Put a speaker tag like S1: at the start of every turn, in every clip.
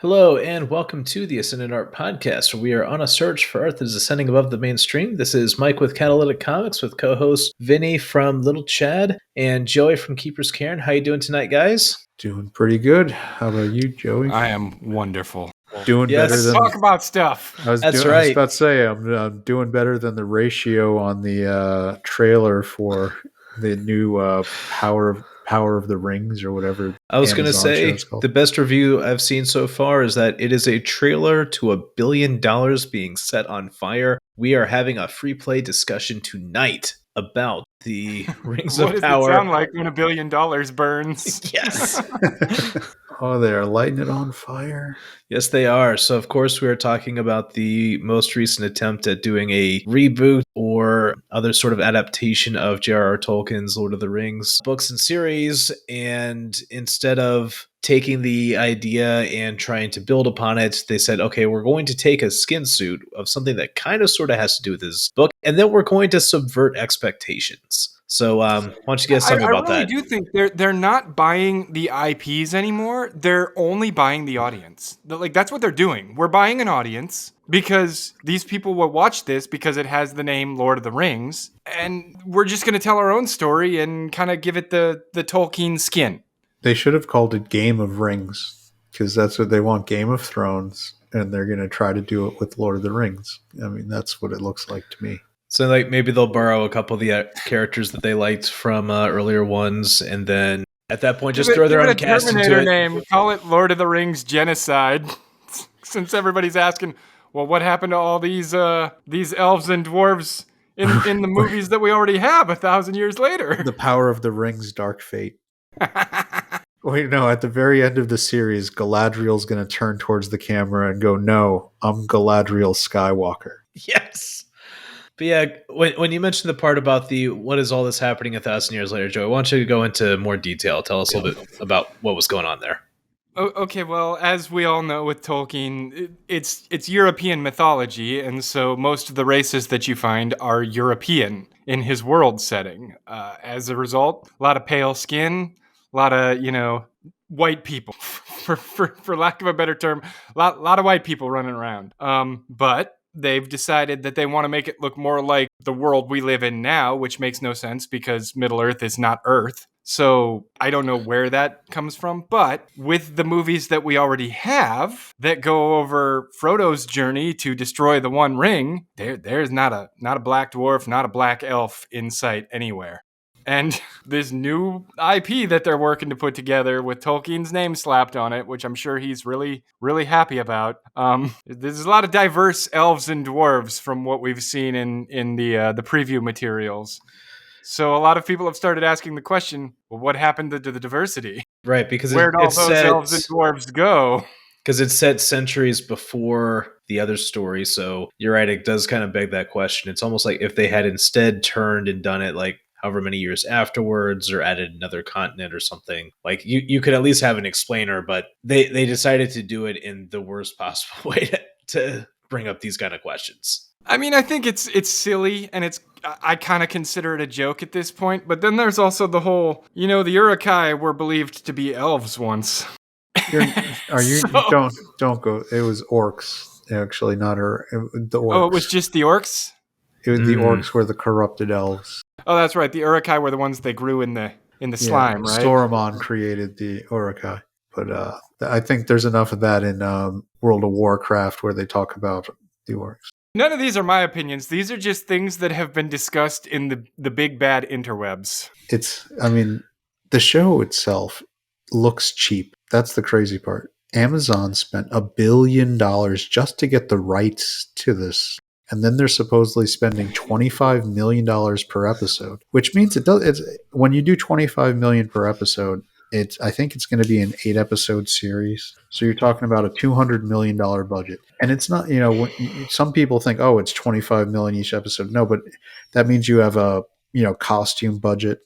S1: Hello, and welcome to the Ascendant Art Podcast, where we are on a search for art that is ascending above the mainstream. This is Mike with Catalytic Comics with co-host Vinny from Little Chad and Joey from Keeper's Cairn. How you doing tonight, guys?
S2: Doing pretty good. How about you, Joey?
S3: I am wonderful.
S2: Doing
S1: Yes.
S2: better
S3: Let's
S2: than
S3: talk about stuff.
S2: I was about to say I'm doing better than the ratio on the trailer for the new Power of the Rings or whatever.
S1: I was going to say the best review I've seen so far is that it is a trailer to $1 billion being set on fire. We are having a free play discussion tonight about the Rings of Power.
S3: What does it sound like when $1 billion burns?
S1: Yes.
S2: Oh, they're lighting it on fire.
S1: Yes, they are. So, of course, we are talking about the most recent attempt at doing a reboot or other sort of adaptation of J.R.R. Tolkien's Lord of the Rings books and series. And instead of taking the idea and trying to build upon it, they said, okay, we're going to take a skin suit of something that kind of sort of has to do with this book, and then we're going to subvert expectations. So why don't you guys tell me about that?
S3: I really do think they're not buying the IPs anymore. They're only buying the audience. That's what they're doing. We're buying an audience because these people will watch this because it has the name Lord of the Rings, and we're just going to tell our own story and kind of give it the Tolkien skin.
S2: They should have called it Game of Rings because that's what they want, Game of Thrones, and they're going to try to do it with Lord of the Rings. I mean, that's what it looks like to me.
S1: So, maybe they'll borrow a couple of the characters that they liked from earlier ones, and then at that point, just throw their own cast into it.
S3: Name. Call it Lord of the Rings Genocide, since everybody's asking, well, what happened to all these elves and dwarves in the movies that we already have 1,000 years later?
S2: The Power of the Rings Dark Fate. Wait, no, at the very end of the series, Galadriel's going to turn towards the camera and go, no, I'm Galadriel Skywalker.
S1: Yes. But yeah, when you mentioned the part about what is all this happening 1,000 years later, Joey, why don't you go into more detail? Tell us a little bit about what was going on there.
S3: Okay, well, as we all know with Tolkien, it's European mythology, and so most of the races that you find are European in his world setting. As a result, a lot of pale skin, a lot of, white people, for lack of a better term, a lot of white people running around. But they've decided that they want to make it look more like the world we live in now, which makes no sense because Middle-earth is not Earth. So I don't know where that comes from, but with the movies that we already have that go over Frodo's journey to destroy the One Ring, there's not a black dwarf, not a black elf in sight anywhere. And this new IP that they're working to put together with Tolkien's name slapped on it, which I'm sure he's really, really happy about. There's a lot of diverse elves and dwarves from what we've seen in the preview materials. So a lot of people have started asking the question, well, what happened to the diversity?
S1: Right, because
S3: where'd all those elves and dwarves go?
S1: Because it's set centuries before the other story. So you're right, it does kind of beg that question. It's almost like if they had instead turned and done it like however many years afterwards or added another continent or something, like you could at least have an explainer, but they decided to do it in the worst possible way to bring up these kind of questions.
S3: I mean, I think it's silly, and I kind of consider it a joke at this point, but then there's also the whole, the Uruk-hai were believed to be elves once.
S2: Don't go. It was orcs, actually, not the orcs.
S3: Oh, it was just the orcs?
S2: It was the orcs were the corrupted elves.
S3: Oh, that's right. The Uruk-hai were the ones that grew in the slime, right?
S2: Saruman created the Uruk-hai. But I think there's enough of that in World of Warcraft where they talk about the orcs.
S3: None of these are my opinions. These are just things that have been discussed in the big bad interwebs.
S2: The show itself looks cheap. That's the crazy part. Amazon spent $1 billion just to get the rights to this. And then they're supposedly spending $25 million per episode, which means when you do $25 million per episode, I think it's going to be an 8-episode series. So you're talking about a $200 million budget. And it's not, some people think, oh, it's $25 million each episode. No, but that means you have a, costume budget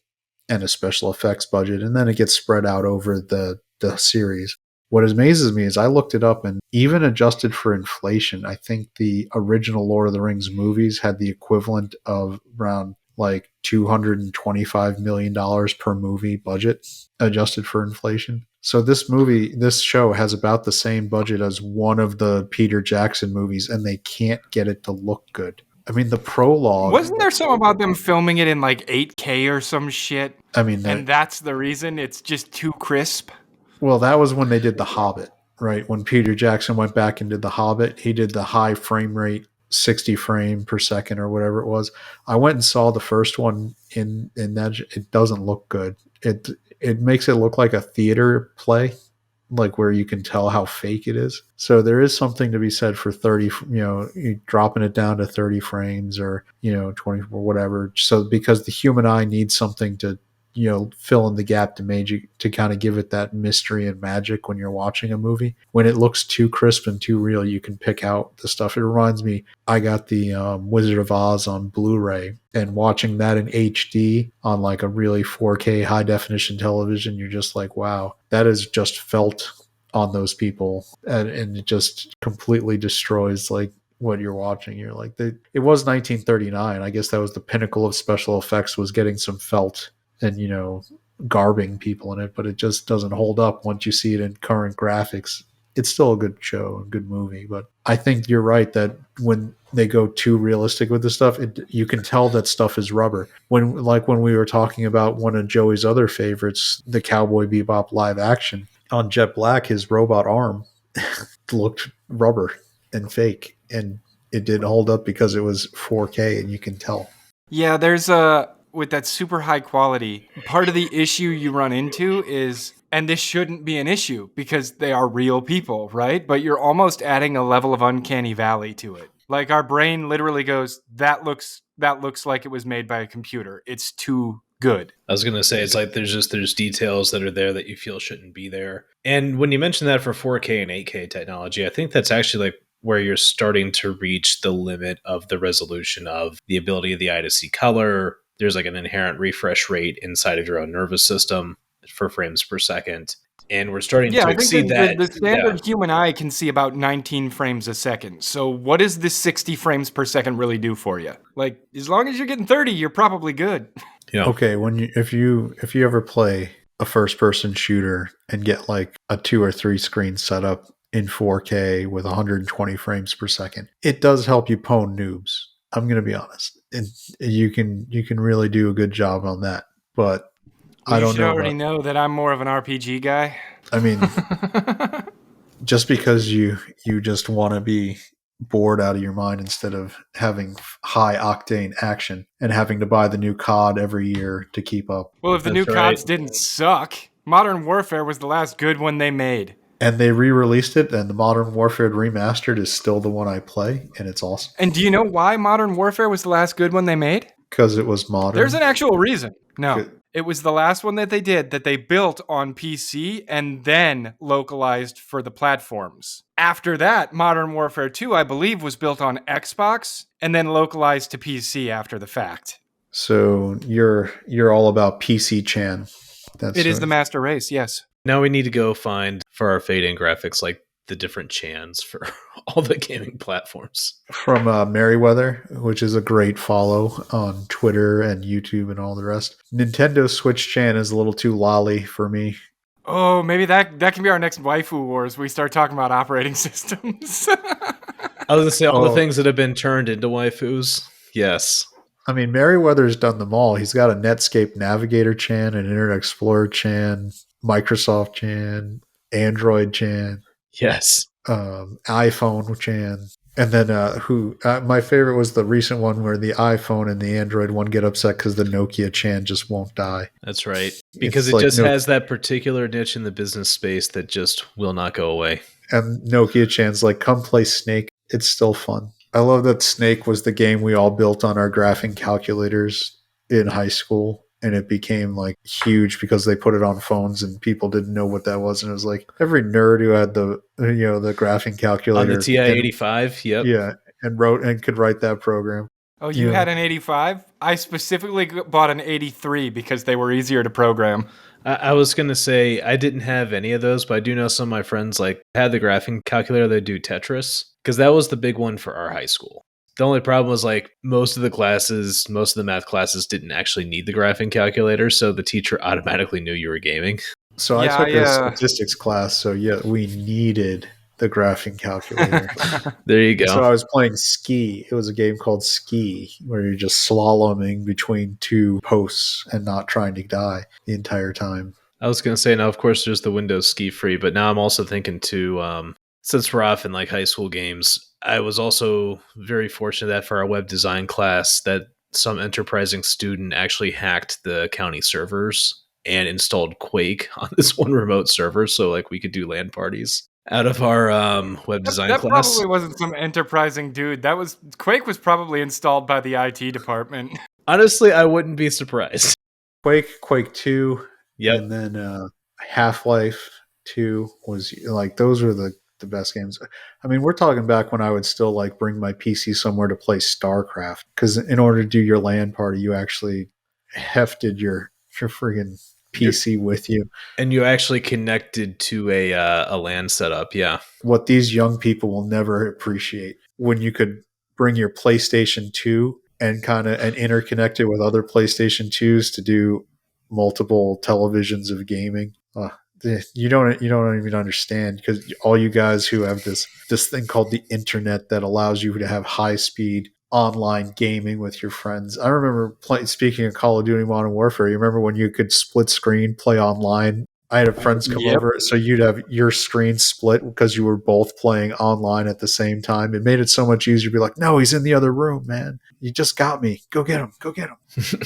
S2: and a special effects budget. And then it gets spread out over the series. What amazes me is I looked it up, and even adjusted for inflation, I think the original Lord of the Rings movies had the equivalent of around like $225 million per movie budget adjusted for inflation. So this show has about the same budget as one of the Peter Jackson movies, and they can't get it to look good. I mean, the prologue.
S3: Wasn't there something about them filming it in like 8K or some shit?
S2: I mean,
S3: And that's the reason it's just too crisp?
S2: well, that was when they did The Hobbit, right? When Peter Jackson went back and did The Hobbit, he did the high frame rate, 60 frame per second or whatever it was. I went and saw the first one in that. It doesn't look good. It makes it look like a theater play, like where you can tell how fake it is. So there is something to be said for 30, dropping it down to 30 frames or, 20 or whatever. So because the human eye needs something to, fill in the gap to kind of give it that mystery and magic when you're watching a movie. When it looks too crisp and too real, you can pick out the stuff. It reminds me, I got the Wizard of Oz on Blu-ray, and watching that in HD on like a really 4K high definition television, you're just like, wow, that is just felt on those people, and it just completely destroys like what you're watching. You're like, it was 1939. I guess that was the pinnacle of special effects, was getting some felt and garbing people in it, but it just doesn't hold up once you see it in current graphics. It's still a good show, a good movie, but I think you're right that when they go too realistic with the stuff, you can tell that stuff is rubber. When we were talking about one of Joey's other favorites, the Cowboy Bebop live action, on Jet Black, his robot arm looked rubber and fake, and it didn't hold up because it was 4K, and you can tell.
S3: Yeah, there's with that super high quality, part of the issue you run into is, and this shouldn't be an issue because they are real people, right? But you're almost adding a level of uncanny valley to it. Like our brain literally goes, that looks like it was made by a computer. It's too good.
S1: I was going to say, it's like there's details that are there that you feel shouldn't be there. And when you mention that for 4K and 8K technology, I think that's actually like where you're starting to reach the limit of the resolution of the ability of the eye to see color. There's like an inherent refresh rate inside of your own nervous system for frames per second. And we're starting to exceed that.
S3: The standard human eye can see about 19 frames a second. So what does this 60 frames per second really do for you? Like, as long as you're getting 30, you're probably good.
S1: Yeah.
S2: Okay, if you ever play a first person shooter and get like a 2 or 3 screen setup in 4K with 120 frames per second, it does help you pwn noobs. I'm going to be honest. And you can really do a good job on that. But I don't know.
S3: You should already know that I'm more of an RPG guy.
S2: I mean, just because you just want to be bored out of your mind instead of having high octane action and having to buy the new COD every year to keep up.
S3: Well, if the new CODs didn't suck, Modern Warfare was the last good one they made.
S2: And they re-released it, and the Modern Warfare Remastered is still the one I play, and it's awesome.
S3: And do you know why Modern Warfare was the last good one they made?
S2: Because it was modern.
S3: There's an actual reason. No. It was the last one that they did that they built on PC and then localized for the platforms. After that, Modern Warfare 2, I believe, was built on Xbox and then localized to PC after the fact.
S2: So you're all about PC Chan.
S3: It is the master race, yes.
S1: Now we need to go find for our fade-in graphics like the different chans for all the gaming platforms.
S2: From Merriweather, which is a great follow on Twitter and YouTube and all the rest. Nintendo Switch Chan is a little too lolly for me.
S3: Oh, maybe that can be our next waifu wars. We start talking about operating systems.
S1: I was going to say all the things that have been turned into waifus. Yes.
S2: I mean, Merriweather's done them all. He's got a Netscape Navigator Chan, an Internet Explorer Chan, Microsoft Chan, Android Chan.
S1: Yes.
S2: iPhone Chan. And then my favorite was the recent one where the iPhone and the Android one get upset because the Nokia Chan just won't die.
S1: That's right. Because it just has that particular niche in the business space that just will not go away.
S2: And Nokia Chan's like, come play Snake. It's still fun. I love that Snake was the game we all built on our graphing calculators in high school. And it became like huge because they put it on phones and people didn't know what that was. And it was like every nerd who had the graphing calculator
S1: on the TI-85. Yep.
S2: Yeah. And could write that program.
S3: Oh, you had an 85? I specifically bought an 83 because they were easier to program.
S1: I was going to say I didn't have any of those, but I do know some of my friends like had the graphing calculator. They do Tetris because that was the big one for our high school. The only problem was like most of the math classes didn't actually need the graphing calculator, so the teacher automatically knew you were gaming.
S2: So I
S3: Yeah,
S2: took a statistics class, so yeah, we needed the graphing calculator.
S1: There you
S2: So
S1: go.
S2: I was playing Ski. It was a game called Ski, where you're just slaloming between two posts and not trying to die the entire time.
S1: I was gonna say now, of course, there's the Windows Ski Free, but now I'm also thinking too. Since we're off in like high school games, I was also very fortunate that for our web design class, that some enterprising student actually hacked the county servers and installed Quake on this one remote server, so like we could do LAN parties out of our web design
S3: That
S1: class.
S3: probably wasn't some enterprising dude. Quake was probably installed by the IT department.
S1: Honestly, I wouldn't be surprised.
S2: Quake 2,
S1: Yep.
S2: and then Half-Life 2 was like, those were the best games. I mean, we're talking back when I would still like bring my PC somewhere to play StarCraft, because in order to do your LAN party, you actually hefted your friggin' PC with you.
S1: And you actually connected to a LAN setup, yeah.
S2: What these young people will never appreciate, when you could bring your PlayStation 2 and interconnect it with other PlayStation 2s to do multiple televisions of gaming. You don't even understand, because all you guys who have this thing called the internet that allows you to have high speed online gaming with your friends. I remember speaking of Call of Duty Modern Warfare. You remember when you could split screen play online? I had friends come over, so you'd have your screen split because you were both playing online at the same time. It made it so much easier to be like, no, he's in the other room, man. You just got me. Go get him. Go get him.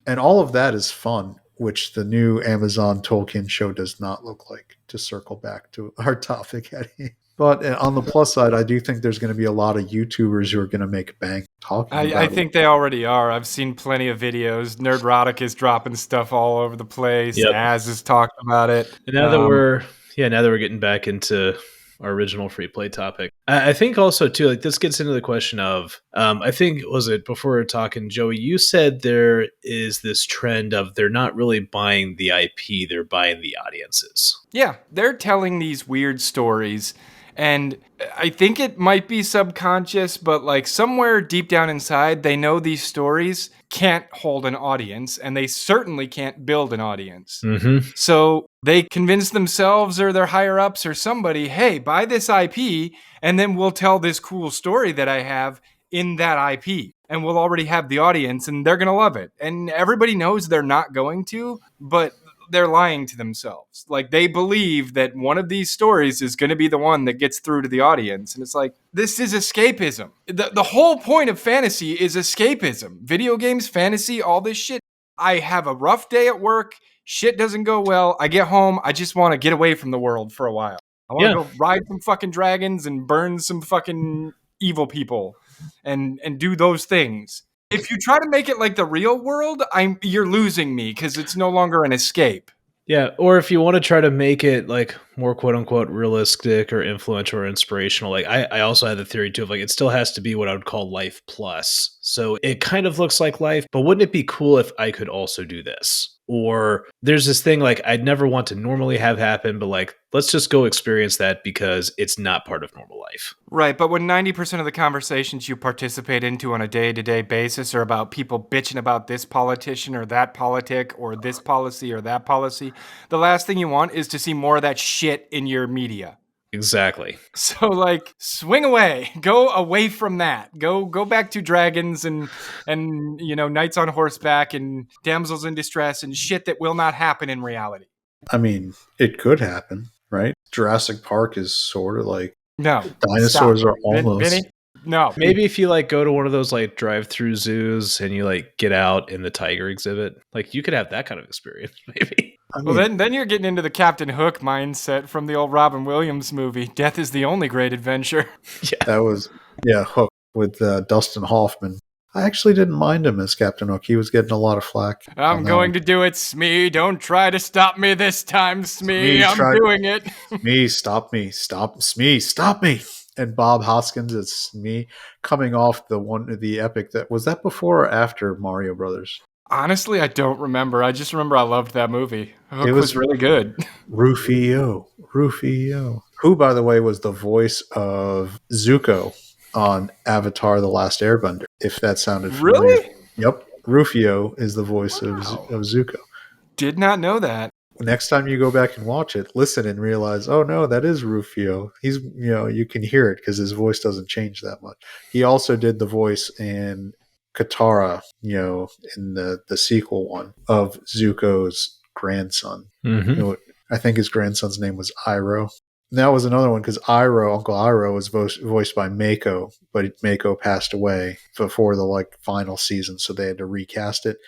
S2: And all of that is fun, which the new Amazon Tolkien show does not look like, to circle back to our topic at hand. But on the plus side, I do think there's going to be a lot of YouTubers who are going to make bank talking about it.
S3: I think they already are. I've seen plenty of videos. Nerdrotic is dropping stuff all over the place.
S1: Yep.
S3: Az is talking about it.
S1: And now that we're getting back into our original free play topic, I think also too, like this gets into the question of, I think, was it before we were talking, Joey, you said there is this trend of they're not really buying the IP, they're buying the audiences.
S3: Yeah, they're telling these weird stories. And I think it might be subconscious, but like somewhere deep down inside, they know these stories can't hold an audience, and they certainly can't build an audience.
S1: Mm-hmm.
S3: So they convince themselves or their higher ups or somebody, hey, buy this IP, and then we'll tell this cool story that I have in that IP. And we'll already have the audience, and they're going to love it. And everybody knows they're not going to, but they're lying to themselves. Like, they believe that one of these stories is going to be the one that gets through to the audience. And it's like, this is escapism. The whole point of fantasy is escapism. Video games, fantasy, all this shit. I have a rough day at work. Shit doesn't go well. I get home. I just want to get away from the world for a while. I want to go ride some fucking dragons and burn some fucking evil people and do those things. If you try to make it like the real world, you're losing me, because it's no longer an escape.
S1: Yeah, or if you want to try to make it like more quote unquote realistic or influential or inspirational, like I also had the theory too of like it still has to be what I would call life plus. So it kind of looks like life, but wouldn't it be cool if I could also do this? Or there's this thing like I'd never want to normally have happen, but like let's just go experience that because it's not part of normal life.
S3: Right, but when 90% of the conversations you participate into on a day-to-day basis are about people bitching about this politician or that politic or this policy or that policy, the last thing you want is to see more of that shit in your media.
S1: Exactly.
S3: So, like, swing away. Go away from that. Go back to dragons and knights on horseback and damsels in distress and shit that will not happen in reality.
S2: I mean, it could happen, right? Jurassic Park is sort of like,
S3: no,
S2: dinosaurs are almost.
S3: Vinny? No.
S1: Maybe if you like go to one of those like drive-through zoos and you like get out in the tiger exhibit, like you could have that kind of experience, maybe.
S3: Well, then you're getting into the Captain Hook mindset from the old Robin Williams movie. Death is the only great adventure.
S1: Yeah,
S2: that was Hook with Dustin Hoffman. I actually didn't mind him as Captain Hook. He was getting a lot of flack.
S3: I'm going to do it, Smee. Don't try to stop me this time, Smee. I'm doing it.
S2: Smee, stop me. Smee, stop me. And Bob Hoskins, it's me coming off the epic that was that before or after Mario Brothers?
S3: Honestly, I don't remember. I just remember I loved that movie. Hook was really good.
S2: Rufio, who by the way was the voice of Zuko on Avatar: The Last Airbender. If that sounded familiar.
S3: Really?
S2: Yep, Rufio is the voice of
S3: Wow.
S2: Zuko.
S3: Did not know that.
S2: Next time you go back and watch it, listen and realize, oh no, that is Rufio. He's, you can hear it because his voice doesn't change that much. He also did the voice in Katara, in the sequel one of Zuko's grandson.
S1: Mm-hmm.
S2: I think his grandson's name was Iroh. And that was another one because Uncle Iroh was voiced by Mako, but Mako passed away before the final season, so they had to recast it.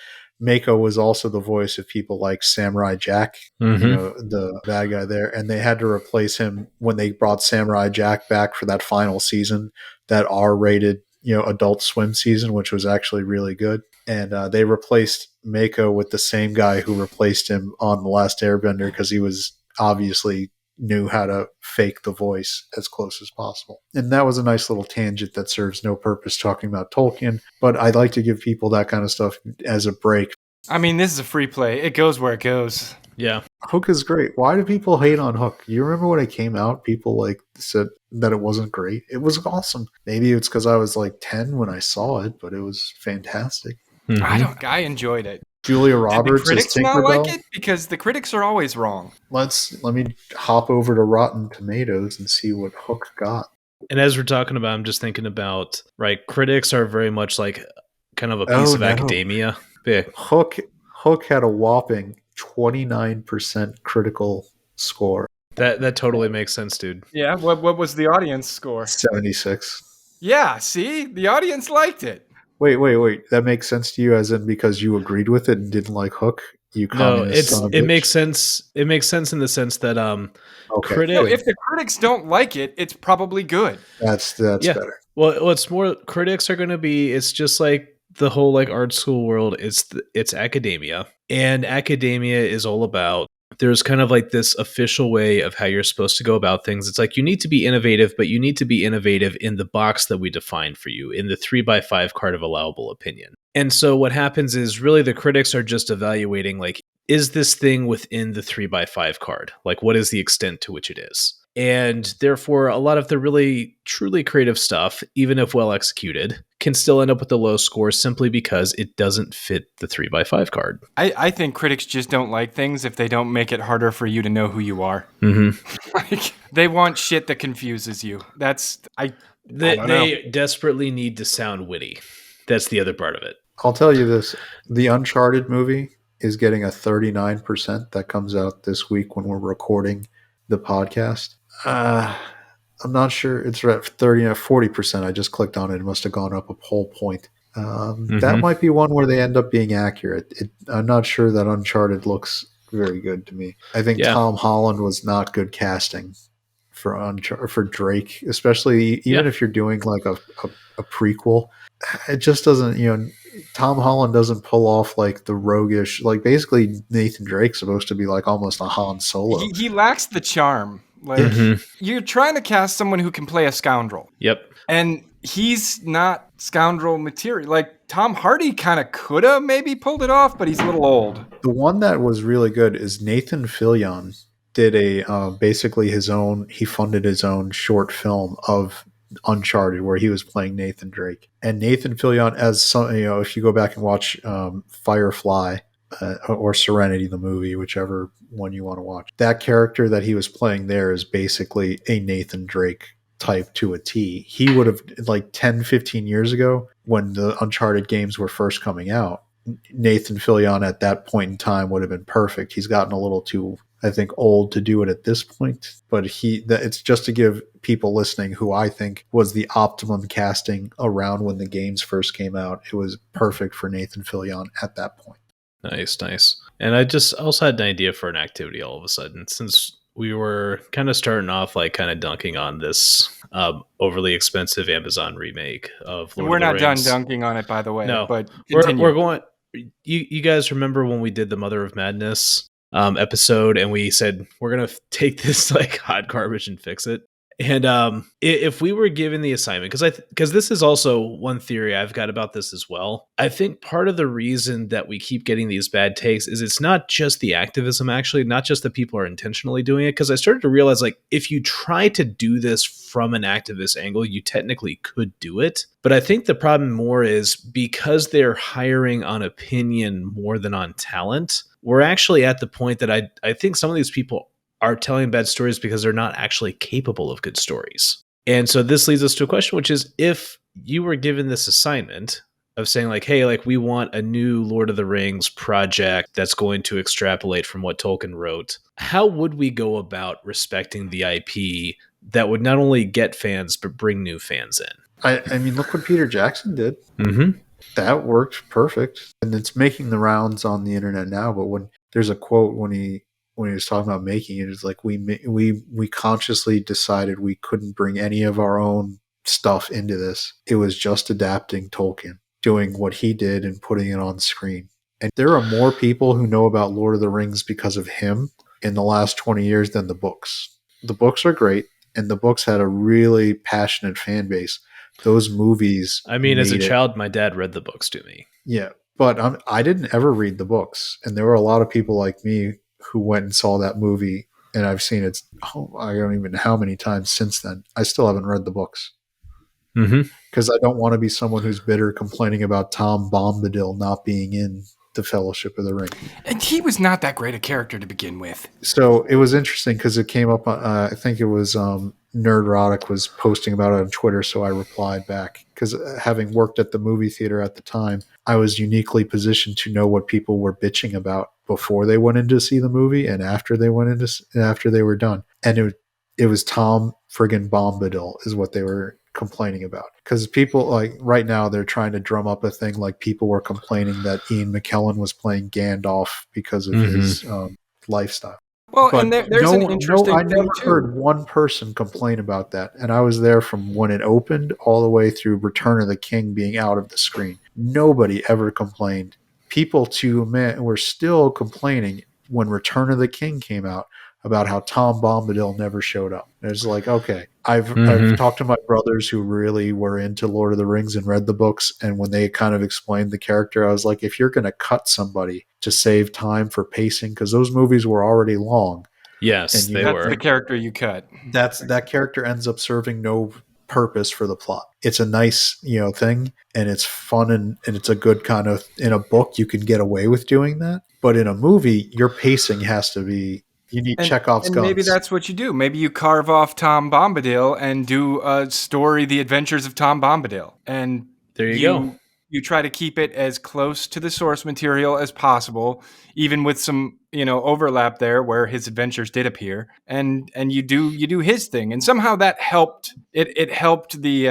S2: Mako was also the voice of people like Samurai Jack, the bad guy there, and they had to replace him when they brought Samurai Jack back for that final season, that R-rated, Adult Swim season, which was actually really good. And they replaced Mako with the same guy who replaced him on The Last Airbender because he was obviously knew how to fake the voice as close as possible. And that was a nice little tangent that serves no purpose talking about Tolkien, but I'd like to give people that kind of stuff as a break.
S3: I mean, this is a free play. It goes where it goes.
S1: Yeah.
S2: Hook is great. Why do people hate on Hook? You remember when it came out, people said that it wasn't great? It was awesome. Maybe it's because I was 10 when I saw it, but it was fantastic.
S1: Mm-hmm.
S3: I enjoyed it.
S2: Julia Roberts
S3: Did the
S2: as
S3: critics not like
S2: Tinkerbell.
S3: it? Because the critics are always wrong.
S2: Let me hop over to Rotten Tomatoes and see what Hook got.
S1: And as we're talking about, I'm just thinking about, right, critics are very much like kind of a piece of academia. Yeah.
S2: Hook had a whopping 29% critical score.
S1: That totally makes sense, dude.
S3: Yeah, what was the audience score?
S2: 76.
S3: Yeah, see? The audience liked it.
S2: Wait. That makes sense to you as in because you agreed with it and didn't like Hook? You communist son of a bitch?
S1: Makes sense. It makes sense in the sense that
S2: okay.
S3: No, if the critics don't like it, it's probably good.
S2: That's better.
S1: Well, what's more, critics are going to be, it's just like the whole art school world. It's academia, and academia is all about, there's kind of this official way of how you're supposed to go about things. It's you need to be innovative, but you need to be innovative in the box that we define for you, in the 3x5 card of allowable opinion. And so what happens is really the critics are just evaluating, is this thing within the 3x5 card? What is the extent to which it is? And therefore, a lot of the really truly creative stuff, even if well executed, can still end up with a low score simply because it doesn't fit the 3x5 card.
S3: I think critics just don't like things if they don't make it harder for you to know who you are.
S1: Mm-hmm.
S3: They want shit that confuses you.
S1: They desperately need to sound witty. That's the other part of it.
S2: I'll tell you this. The Uncharted movie is getting a 39% that comes out this week when we're recording the podcast. I'm not sure. It's at 40%. I just clicked on it. It must have gone up a whole point. That might be one where they end up being accurate. I'm not sure that Uncharted looks very good to me. I think Tom Holland was not good casting for Drake, especially even if you're doing a prequel. It just doesn't, Tom Holland doesn't pull off the roguish, basically Nathan Drake's supposed to be almost a Han Solo.
S3: He lacks the charm. You're trying to cast someone who can play a scoundrel.
S1: Yep.
S3: And he's not scoundrel material. Tom Hardy kind of could have maybe pulled it off, but he's a little old.
S2: The one that was really good is Nathan Fillion did basically he funded his own short film of Uncharted where he was playing Nathan Drake. And Nathan Fillion, as some, if you go back and watch Firefly or Serenity, the movie, whichever one you want to watch, that character that he was playing there is basically a Nathan Drake type to a T. He would have 10, 15 years ago when the Uncharted games were first coming out, Nathan Fillion at that point in time would have been perfect. He's gotten a little too, I think, old to do it at this point, but it's just to give people listening who I think was the optimum casting around when the games first came out. It was perfect for Nathan Fillion at that point.
S1: Nice. And I just also had an idea for an activity all of a sudden, since we were kind of starting off kind of dunking on this overly expensive Amazon remake of Lord
S3: We're
S1: of the
S3: not
S1: Rings.
S3: Done dunking on it, by the way.
S1: No,
S3: but
S1: we're going. You guys remember when we did the Mother of Madness episode, and we said we're gonna take this hot garbage and fix it? And if we were given the assignment, because this is also one theory I've got about this as well. I think part of the reason that we keep getting these bad takes is it's not just the activism, actually, not just that people are intentionally doing it. Because I started to realize, like, if you try to do this from an activist angle, you technically could do it. But I think the problem more is because they're hiring on opinion more than on talent. We're actually at the point that I think some of these people are telling bad stories because they're not actually capable of good stories. And so this leads us to a question, which is, if you were given this assignment of saying, like, hey, like, we want a new Lord of the Rings project that's going to extrapolate from what Tolkien wrote, how would we go about respecting the IP that would not only get fans but bring new fans in?
S2: I mean, look what Peter Jackson did.
S1: Mm-hmm.
S2: That worked perfect, and it's making the rounds on the internet now. But when there's a quote when he was talking about making it, it's like we consciously decided we couldn't bring any of our own stuff into this. It was just adapting Tolkien, doing what he did and putting it on screen. And there are more people who know about Lord of the Rings because of him in the last 20 years than the books. The books are great, and the books had a really passionate fan base. Those movies,
S1: I mean, as a child, my dad read the books to me.
S2: Yeah, but I didn't ever read the books, and there were a lot of people like me who went and saw that movie, and I've seen it. I don't even know how many times since then. I still haven't read the books because I don't want to be someone who's bitter complaining about Tom Bombadil not being in the Fellowship of the Ring.
S3: And he was not that great a character to begin with.
S2: So it was interesting because it came up. I think it was Nerdrotic was posting about it on Twitter, so I replied back because having worked at the movie theater at the time, I was uniquely positioned to know what people were bitching about before they went in to see the movie and after they after they were done. And it was Tom friggin' Bombadil is what they were complaining about, because people, like, right now they're trying to drum up a thing like people were complaining that Ian McKellen was playing Gandalf because of his lifestyle.
S3: Well,
S2: But
S3: and there's an interesting
S2: I
S3: thing
S2: never
S3: too.
S2: heard one person complain about that. And I was there from when it opened all the way through Return of the King being out of the screen. Nobody ever complained. People were still complaining when Return of the King came out about how Tom Bombadil never showed up. And it's like, okay, I've talked to my brothers who really were into Lord of the Rings and read the books, and when they kind of explained the character, I was like, if you're going to cut somebody to save time for pacing, because those movies were already long.
S1: Yes,
S2: and
S1: they
S3: That's
S1: were.
S3: the character you cut.
S2: That character ends up serving no purpose for the plot. It's a nice, thing, and it's fun, and it's a good kind of, in a book you can get away with doing that, but in a movie your pacing has to be, you need Chekhov's
S3: And
S2: guns.
S3: maybe that's what you do. Maybe you carve off Tom Bombadil and do a story, The Adventures of Tom Bombadil. And
S1: There you go.
S3: You try to keep it as close to the source material as possible, even with some, overlap there where his adventures did appear. And you do his thing. And somehow that helped. It helped the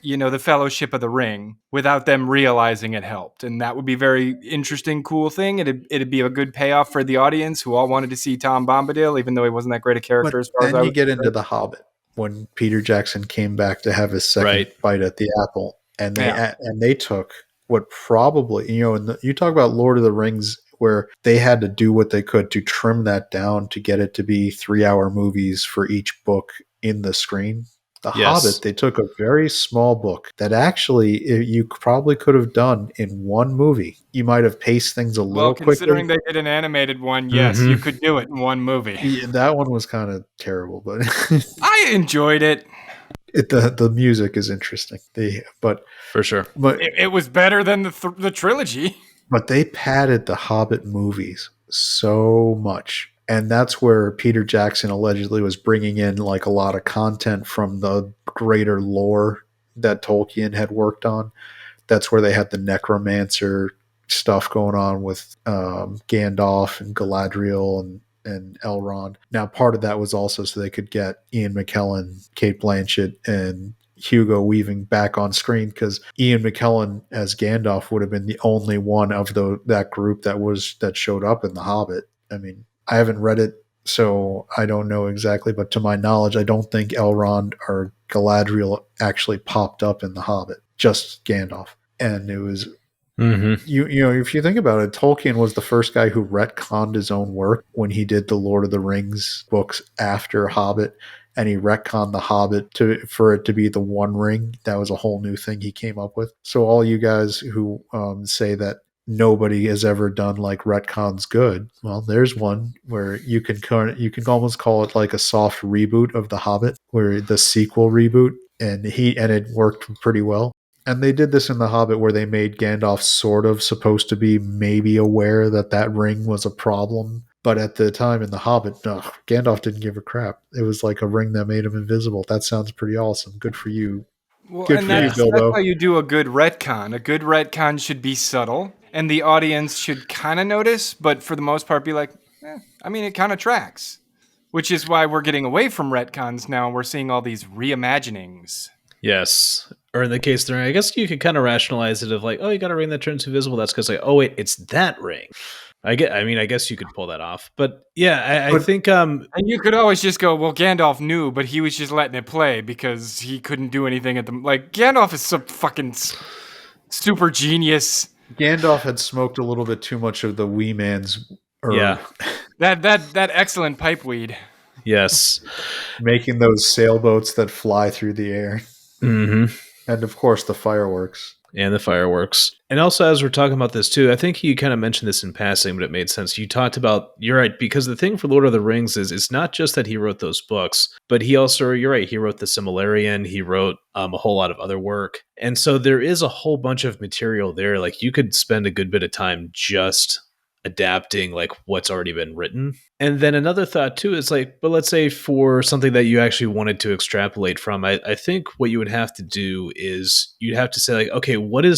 S3: the Fellowship of the Ring without them realizing it helped. And that would be a very interesting, cool thing. It'd be a good payoff for the audience who all wanted to see Tom Bombadil, even though he wasn't that great a character
S2: But
S3: as far as
S2: then
S3: I
S2: you
S3: was
S2: get
S3: concerned.
S2: into The Hobbit, when Peter Jackson came back to have his second
S1: Right.
S2: bite at the apple, and
S3: Yeah.
S2: they took what probably, you talk about Lord of the Rings, where they had to do what they could to trim that down to get it to be 3-hour movies for each book in the screen. The
S1: Yes.
S2: Hobbit, they took a very small book that actually you probably could have done in one movie. You might have paced things a
S3: Well,
S2: little
S3: considering
S2: quickly.
S3: they did an animated one, yes, you could do it in one movie.
S2: Yeah, that one was kind of terrible, but
S3: I enjoyed it.
S2: the music is interesting.
S1: For sure.
S2: But
S3: It was better than the trilogy.
S2: But they padded the Hobbit movies so much. And that's where Peter Jackson allegedly was bringing in like a lot of content from the greater lore that Tolkien had worked on. That's where they had the necromancer stuff going on with Gandalf and Galadriel and Elrond. Now, part of that was also so they could get Ian McKellen, Kate Blanchett, and Hugo Weaving back on screen, because Ian McKellen as Gandalf would have been the only one of that group that showed up in The Hobbit. I mean, I haven't read it, so I don't know exactly, but to my knowledge, I don't think Elrond or Galadriel actually popped up in The Hobbit, just Gandalf. And it was, if you think about it, Tolkien was the first guy who retconned his own work when he did the Lord of the Rings books after Hobbit, and he retconned the Hobbit for it to be the One Ring. That was a whole new thing he came up with. So all you guys who say that nobody has ever done like retcons good, well, there's one where you can almost call it like a soft reboot of the Hobbit, where the sequel reboot, and it worked pretty well. And they did this in The Hobbit where they made Gandalf sort of supposed to be maybe aware that that ring was a problem. But at the time in The Hobbit, no, Gandalf didn't give a crap. It was like a ring that made him invisible. That sounds pretty awesome. Good for you.
S3: Well,
S2: Good
S3: and
S2: for you,
S3: that's how
S2: Bilbo.
S3: you do a good retcon. A good retcon should be subtle, and the audience should kind of notice, but for the most part, be like, I mean, it kind of tracks. Which is why we're getting away from retcons now. We're seeing all these reimaginings.
S1: Yes. Or in the case there, I guess you could kind of rationalize it of like, oh, you got a ring that turns invisible. That's because like, oh wait, it's that ring. I guess you could pull that off. But yeah, I think
S3: And you could always just go, well, Gandalf knew, but he was just letting it play because he couldn't do anything at the like. Gandalf is some fucking super genius.
S2: Gandalf had smoked a little bit too much of the wee man's
S1: yeah.
S3: That excellent pipeweed.
S1: Yes.
S2: making those sailboats that fly through the air.
S1: Mm-hmm.
S2: And of course the fireworks.
S1: And the fireworks. And also, as we're talking about this too, I think you kind of mentioned this in passing, but it made sense. You talked about, you're right, because the thing for Lord of the Rings is it's not just that he wrote those books, but he also, you're right, he wrote the Silmarillion, he wrote a whole lot of other work. And so there is a whole bunch of material there. Like you could spend a good bit of time just adapting like what's already been written. And then another thought too is like, but let's say for something that you actually wanted to extrapolate from, I think what you would have to do is you'd have to say like, okay, what are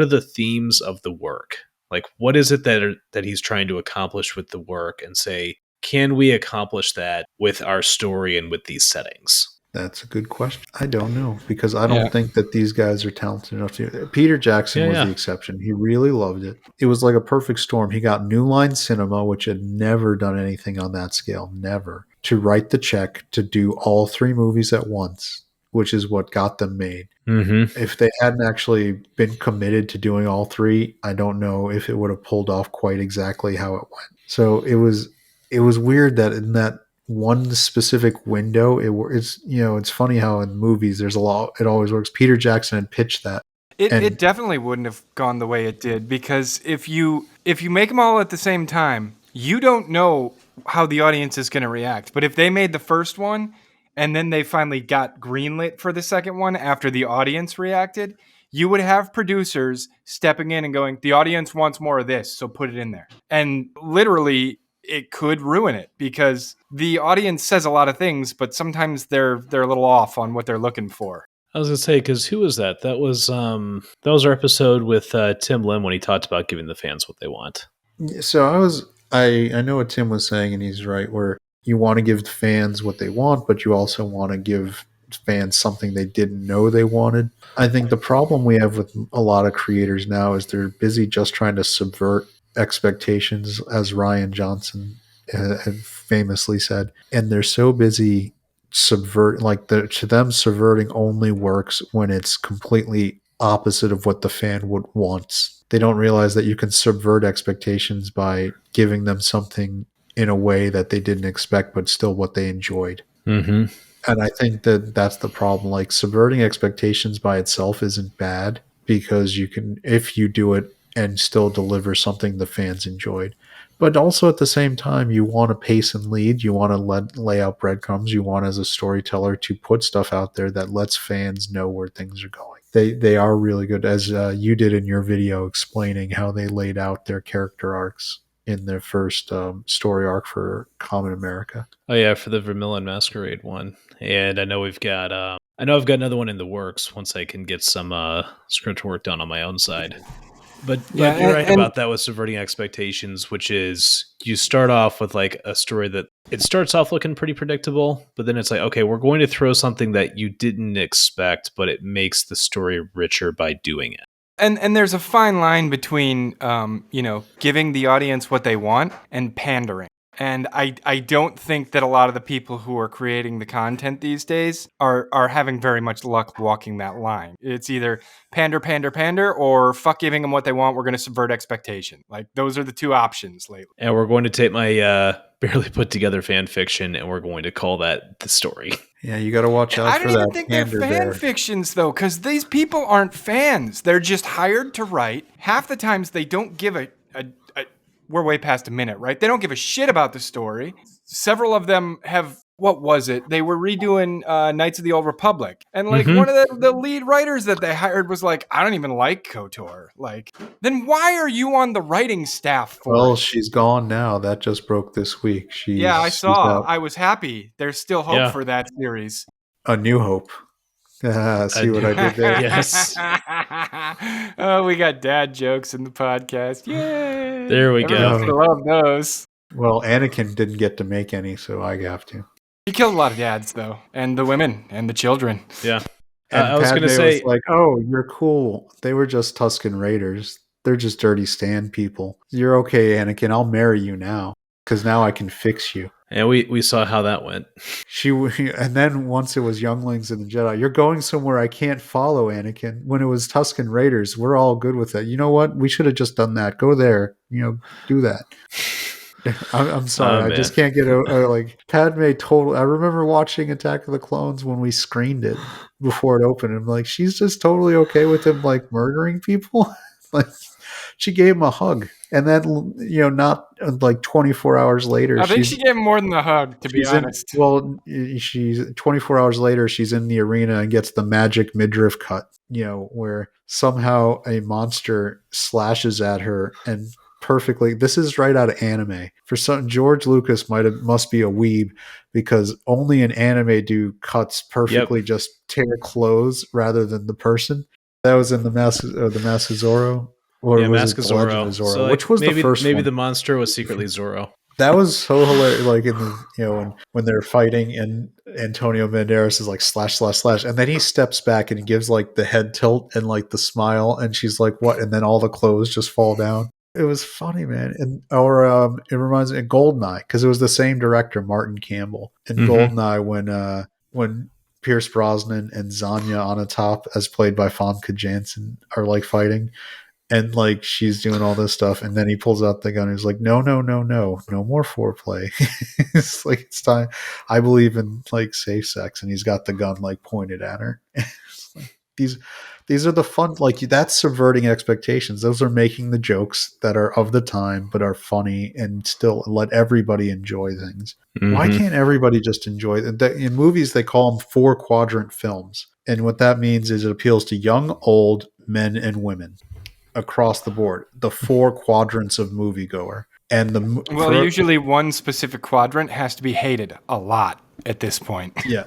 S1: the themes of the work? Like, what is it that he's trying to accomplish with the work, and say, can we accomplish that with our story and with these settings?
S2: That's a good question. I don't know, because I don't think that these guys are talented enough to. Peter Jackson was the exception. He really loved it. It was like a perfect storm. He got New Line Cinema, which had never done anything on that scale, never, to write the check to do all three movies at once, which is what got them made.
S1: Mm-hmm.
S2: If they hadn't actually been committed to doing all three, I don't know if it would have pulled off quite exactly how it went. So it was weird that in that one specific window, it's funny how in movies there's a lot, it always works. Peter Jackson had pitched that.
S3: It definitely wouldn't have gone the way it did, because if you make them all at the same time, you don't know how the audience is going to react. But if they made the first one and then they finally got greenlit for the second one after the audience reacted, you would have producers stepping in and going, the audience wants more of this, so put it in there. And literally, it could ruin it, because the audience says a lot of things, but sometimes they're a little off on what they're looking for.
S1: I was gonna say, because who was that? That was our episode with Tim Lim when he talked about giving the fans what they want.
S2: So I know what Tim was saying, and he's right, where you want to give fans what they want, but you also want to give fans something they didn't know they wanted. I think the problem we have with a lot of creators now is they're busy just trying to subvert expectations, as Ryan Johnson had famously said, and they're so busy to them subverting only works when it's completely opposite of what the fan would want. They don't realize that you can subvert expectations by giving them something in a way that they didn't expect, but still what they enjoyed.
S1: Mm-hmm.
S2: And I think that that's the problem. Like, subverting expectations by itself isn't bad, because you can, if you do it and still deliver something the fans enjoyed. But also at the same time, you want to pace and lead. You want to lay out breadcrumbs. You want, as a storyteller, to put stuff out there that lets fans know where things are going. They are really good, as you did in your video explaining how they laid out their character arcs in their first story arc for Common America.
S1: Oh yeah, for the Vermilion Masquerade one. And I know I've got another one in the works once I can get some script work done on my own side. But
S3: Yeah,
S1: you're right
S3: and-
S1: about that with subverting expectations, which is you start off with like a story that it starts off looking pretty predictable, but then it's like, okay, we're going to throw something that you didn't expect, but it makes the story richer by doing it.
S3: And there's a fine line between, giving the audience what they want and pandering. And I don't think that a lot of the people who are creating the content these days are having very much luck walking that line. It's either pander, or fuck giving them what they want. We're going to subvert expectation. Like, those are the two options lately.
S1: And we're going to take my barely put together fan fiction, and we're going to call that the story.
S2: Yeah, you got to watch out
S3: I
S2: for
S3: don't even
S2: that
S3: think they're
S2: pander
S3: fan
S2: there.
S3: fictions, though, because these people aren't fans. They're just hired to write. Half the times they don't give a we're way past a minute, right? They don't give a shit about the story. Several of them have, what was it? They were redoing Knights of the Old Republic. And like one of the lead writers that they hired was like, I don't even like KOTOR. Like, then why are you on the writing staff for
S2: Well,
S3: it?
S2: she's gone now. That just broke this week.
S3: Yeah, I
S2: She's
S3: saw.
S2: out.
S3: I was happy. There's still hope
S1: Yeah.
S3: for that series.
S2: A New Hope. See what I did there?
S1: Yes.
S3: Oh, we got dad jokes in the podcast. Yay!
S1: There we go.
S3: Everyone's gonna love those.
S2: Well, Anakin didn't get to make any, so I have to.
S3: He killed a lot of dads, though, and the women and the children.
S1: Yeah.
S2: And
S1: I was
S2: Padme
S1: going to say,
S2: was like, "Oh, you're cool. They were just Tusken Raiders. They're just dirty stand people. You're okay, Anakin. I'll marry you now because now I can fix you."
S1: and we saw how that went.
S2: And then once it was younglings and the Jedi, you're going somewhere I can't follow, Anakin. When it was Tusken Raiders, we're all good with that. You know what? We should have just done that. Go there. Do that. I'm sorry.
S1: Oh,
S2: I just can't get like Padme total. I remember watching Attack of the Clones when we screened it before it opened. I'm like, she's just totally okay with him like murdering people. Like she gave him a hug, and then not like 24 hours later.
S3: I think she gave him more than a hug, to be honest.
S2: She's 24 hours later. She's in the arena and gets the magic midriff cut. Where somehow a monster slashes at her and perfectly. This is right out of anime. For some, George Lucas must be a weeb because only in anime do cuts perfectly just tear clothes rather than the person. That was in the Mask of Zorro. Or was
S1: Mask
S2: it
S1: of
S2: The Legend of
S1: Zorro.
S2: Zorro?
S1: So, like,
S2: which was the first
S1: maybe
S2: one?
S1: the monster was secretly Zorro.
S2: That was so hilarious. Like in the when they're fighting and Antonio Banderas is like slash slash slash, and then he steps back and he gives like the head tilt and like the smile, and she's like, "What?" And then all the clothes just fall down. It was funny, man. It reminds me of Goldeneye because it was the same director, Martin Campbell. And Goldeneye, when Pierce Brosnan and Zanya Onatopp, as played by Famke Janssen, are like fighting, and like she's doing all this stuff, and then he pulls out the gun. And he's like, "No, no, no, no, no more foreplay." It's like it's time. I believe in like safe sex, and he's got the gun like pointed at her. Like, these are the fun, like that's subverting expectations. Those are making the jokes that are of the time but are funny and still let everybody enjoy things. Why can't everybody just enjoy it? In movies they call them 4-quadrant films, and what that means is it appeals to young, old, men, and women across the board. The 4 quadrants of moviegoer. And
S3: usually one specific quadrant has to be hated a lot at this point.
S2: Yeah.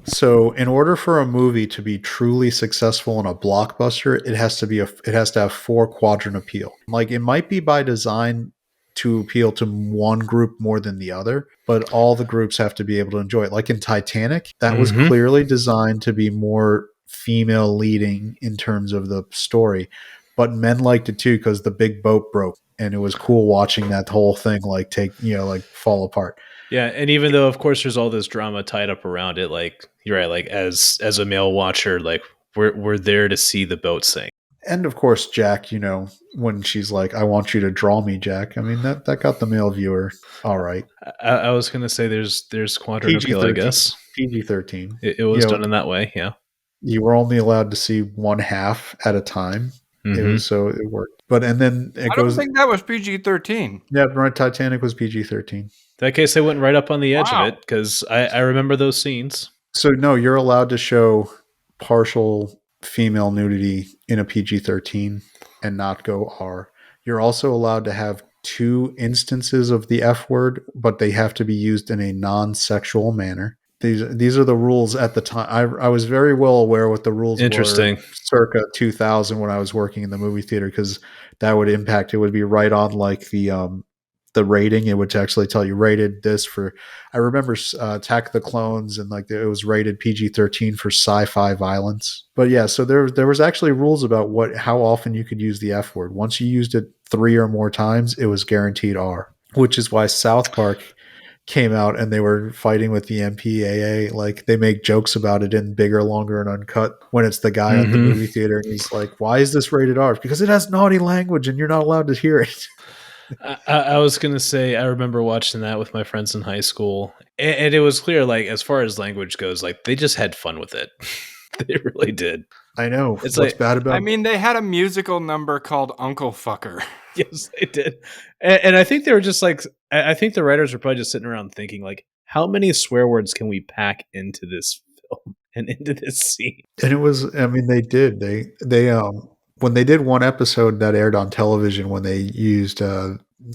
S2: So in order for a movie to be truly successful in a blockbuster, it has to have 4-quadrant appeal. Like it might be by design to appeal to one group more than the other, but all the groups have to be able to enjoy it. Like in Titanic, that was clearly designed to be more female leading in terms of the story, but men liked it too because the big boat broke, and it was cool watching that whole thing like fall apart.
S1: Yeah, and even though, of course, there's all this drama tied up around it, like you're right, like as a male watcher, like we're there to see the boat sink.
S2: And of course, Jack, when she's like, "I want you to draw me, Jack." I mean, that got the male viewer all right.
S1: I was gonna say there's quadrant appeal, I guess.
S2: PG-13.
S1: It was done in that way, yeah.
S2: You were only allowed to see one half at a time. So it worked. But and then
S3: I don't think that was PG-13.
S2: Yeah, right. Titanic was PG-13.
S1: In that case, they went right up on the edge of it because I remember those scenes.
S2: So no, you're allowed to show partial female nudity in a PG-13 and not go R. You're also allowed to have 2 instances of the F word, but they have to be used in a non-sexual manner. These are the rules at the time. I was very well aware what the rules were circa 2000 when I was working in the movie theater, because that would impact. It would be right on like the rating. It would actually tell you rated this for. I remember Attack of the Clones, and like it was rated PG-13 for sci-fi violence. But yeah, so there was actually rules about how often you could use the F word. Once you used it 3 or more times, it was guaranteed R. Which is why South Park came out and they were fighting with the MPAA. Like they make jokes about it in Bigger, Longer, and Uncut when it's the guy at the movie theater and he's like, "Why is this rated R?" Because it has naughty language and you're not allowed to hear it.
S1: I was gonna say I remember watching that with my friends in high school, and it was clear, like as far as language goes, like they just had fun with it. They really did.
S2: I know.
S1: It's
S2: What's
S1: like,
S2: bad
S3: I
S2: about
S3: mean, they had a musical number called Uncle Fucker.
S1: yes, they did, and I think they were just like, I think the writers were probably just sitting around thinking, like, how many swear words can we pack into this film and into this scene?
S2: And it was, I mean, they did. When they did one episode that aired on television, when they used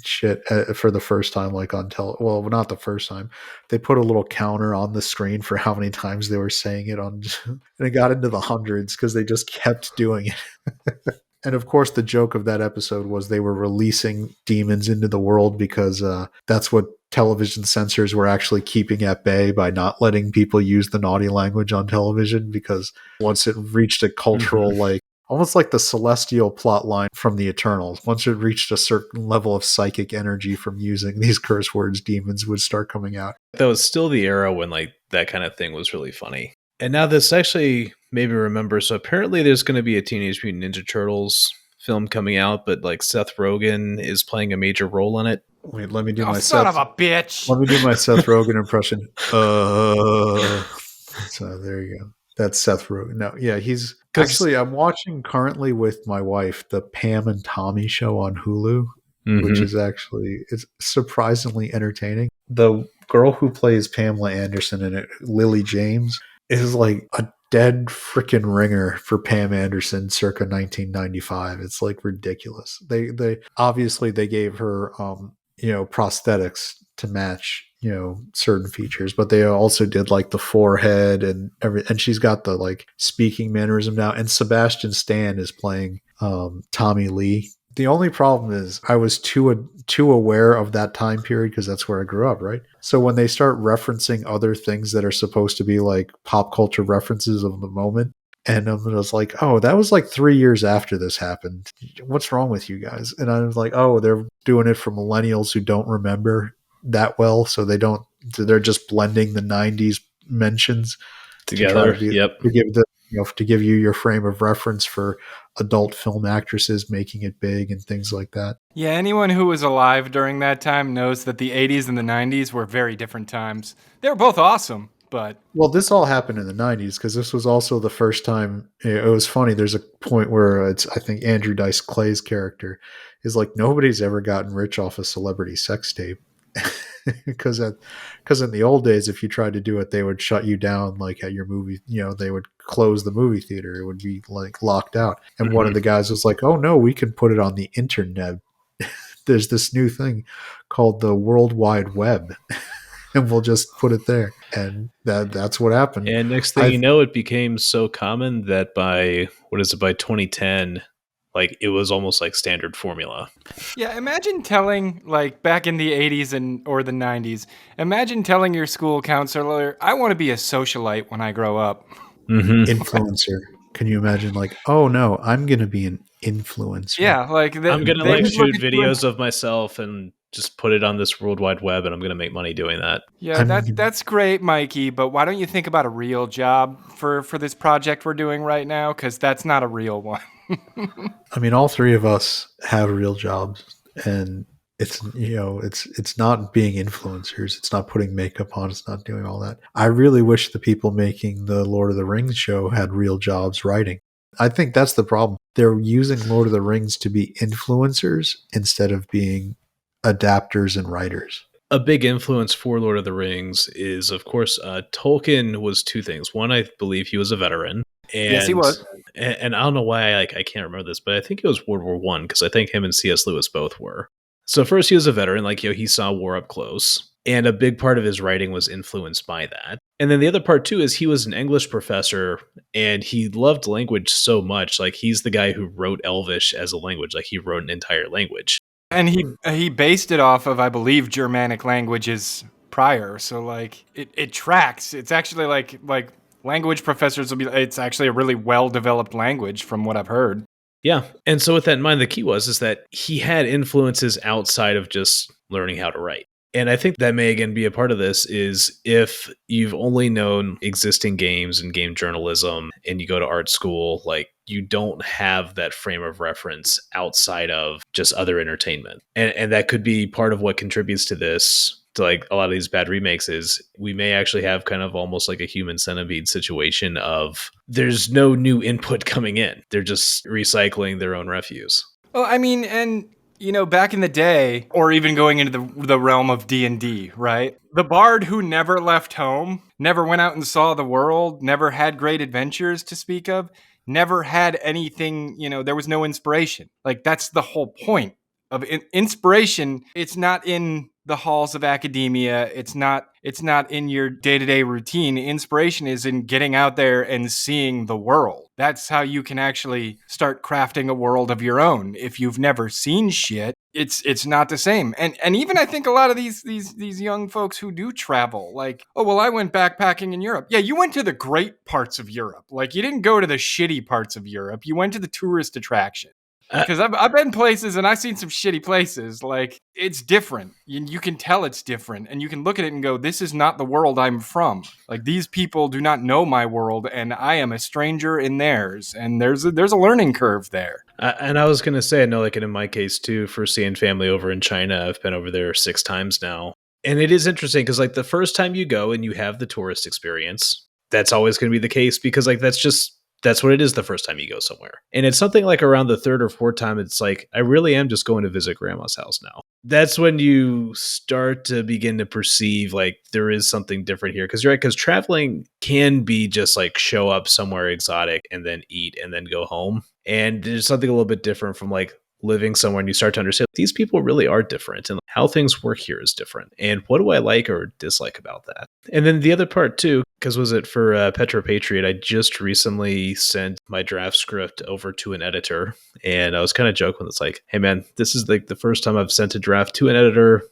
S2: shit for the first time, like on well, not the first time, they put a little counter on the screen for how many times they were saying it on, and it got into the hundreds because they just kept doing it. And of course, the joke of that episode was they were releasing demons into the world because that's what television censors were actually keeping at bay by not letting people use the naughty language on television. Because once it reached a cultural, like almost like the celestial plot line from the Eternals, once it reached a certain level of psychic energy from using these curse words, demons would start coming out.
S1: That was still the era when like that kind of thing was really funny. And now this actually made me remember. So apparently there's going to be a Teenage Mutant Ninja Turtles film coming out, but like Seth Rogen is playing a major role in it.
S2: Wait, let me do
S3: Oh,
S2: my
S3: son
S2: Seth.
S3: of a bitch.
S2: Let me do my Seth Rogen impression. So there you go. That's Seth Rogen. No, yeah, he's
S1: 'Cause-
S2: actually. I'm watching currently with my wife the Pam and Tommy show on Hulu, which
S1: Mhm.
S2: is actually it's surprisingly entertaining. The girl who plays Pamela Anderson in it, Lily James, is like a dead freaking ringer for Pam Anderson circa 1995. It's like ridiculous. They obviously they gave her prosthetics to match certain features, but they also did like the forehead and and she's got the like speaking mannerism now, and Sebastian Stan is playing Tommy Lee. The only problem is I was too aware of that time period because that's where I grew up, right? So when they start referencing other things that are supposed to be like pop culture references of the moment, and I was like, oh, that was like 3 years after this happened. What's wrong with you guys? And I was like, oh, they're doing it for millennials who don't remember that well, so they're just blending the 90s mentions to try
S1: Together.
S2: to be
S1: Yep.
S2: to give the to give you your frame of reference for adult film actresses making it big and things like that.
S3: Yeah, anyone who was alive during that time knows that the 80s and the 90s were very different times. They were both awesome, but
S2: Well, this all happened in the 90s because this was also the first time. It was funny. There's a point where I think Andrew Dice Clay's character is like, nobody's ever gotten rich off a celebrity sex tape. Because in the old days, if you tried to do it, they would shut you down like at your movie. They would close the movie theater. It would be like locked out. And one of the guys was like, oh, no, we can put it on the internet. There's this new thing called the World Wide Web. And we'll just put it there. And that's what happened.
S1: And next thing you know, it became so common that by 2010, like it was almost like standard formula.
S3: yeah, imagine telling, like back in the 80s or the 90s, imagine telling your school counselor, I want to be a socialite when I grow up.
S2: Influencer. Can you imagine like, oh no, I'm going to be an influencer.
S3: Yeah, like
S1: I'm going to like shoot videos of myself and just put it on this World Wide Web, and I'm going to make money doing that.
S3: Yeah, that's great, Mikey, but why don't you think about a real job for this project we're doing right now? Because that's not a real one.
S2: I mean, all three of us have real jobs, and it's not being influencers. It's not putting makeup on. It's not doing all that. I really wish the people making the Lord of the Rings show had real jobs writing. I think that's the problem. They're using Lord of the Rings to be influencers instead of being adapters and writers.
S1: A big influence for Lord of the Rings is, of course, Tolkien was two things. One, I believe he was a veteran. And,
S3: yes, he was.
S1: And I don't know why I can't remember this, but I think it was World War I, because I think him and C.S. Lewis both were. So first, he was a veteran, like he saw war up close, and a big part of his writing was influenced by that. And then the other part too is he was an English professor, and he loved language so much. Like he's the guy who wrote Elvish as a language. Like he wrote an entire language.
S3: And he based it off of, I believe, Germanic languages prior. So like it tracks. It's actually like language professors will be. It's actually a really well developed language from what I've heard.
S1: Yeah, and so with that in mind, the key is that he had influences outside of just learning how to write. And I think that may again be a part of this is if you've only known existing games and game journalism and you go to art school, like you don't have that frame of reference outside of just other entertainment. And that could be part of what contributes to this, to like a lot of these bad remakes, is we may actually have kind of almost like a human centipede situation of there's no new input coming in. They're just recycling their own refuse.
S3: Well, I mean, and back in the day, or even going into the realm of D&D, right? The bard who never left home, never went out and saw the world, never had great adventures to speak of, never had anything, there was no inspiration. Like, that's the whole point of inspiration. It's not in the halls of academia. It's not in your day-to-day routine. Inspiration is in getting out there and seeing the world. That's how you can actually start crafting a world of your own. If you've never seen shit, it's not the same. And even I think a lot of these young folks who do travel, like, oh well, I went backpacking in Europe. Yeah, you went to the great parts of Europe. Like, you didn't go to the shitty parts of Europe. You went to the tourist attraction. Because I've been places and I've seen some shitty places. Like, it's different. You can tell it's different. And you can look at it and go, this is not the world I'm from. Like, these people do not know my world and I am a stranger in theirs. And there's a learning curve there.
S1: And I was going to say, I know, like in my case too, for seeing family over in China, I've been over there 6 times now. And it is interesting because like the first time you go and you have the tourist experience, that's always going to be the case because like that's what it is the first time you go somewhere. And it's something like around the 3rd or 4th time, it's like, I really am just going to visit grandma's house now. That's when you start to begin to perceive like there is something different here. Because you're right, because traveling can be just like show up somewhere exotic and then eat and then go home. And there's something a little bit different from like living somewhere and you start to understand these people really are different and how things work here is different. And what do I like or dislike about that? And then the other part too, because was it for Petra Patriot, I just recently sent my draft script over to an editor and I was kind of joking. It's like, hey man, this is like the first time I've sent a draft to an editor.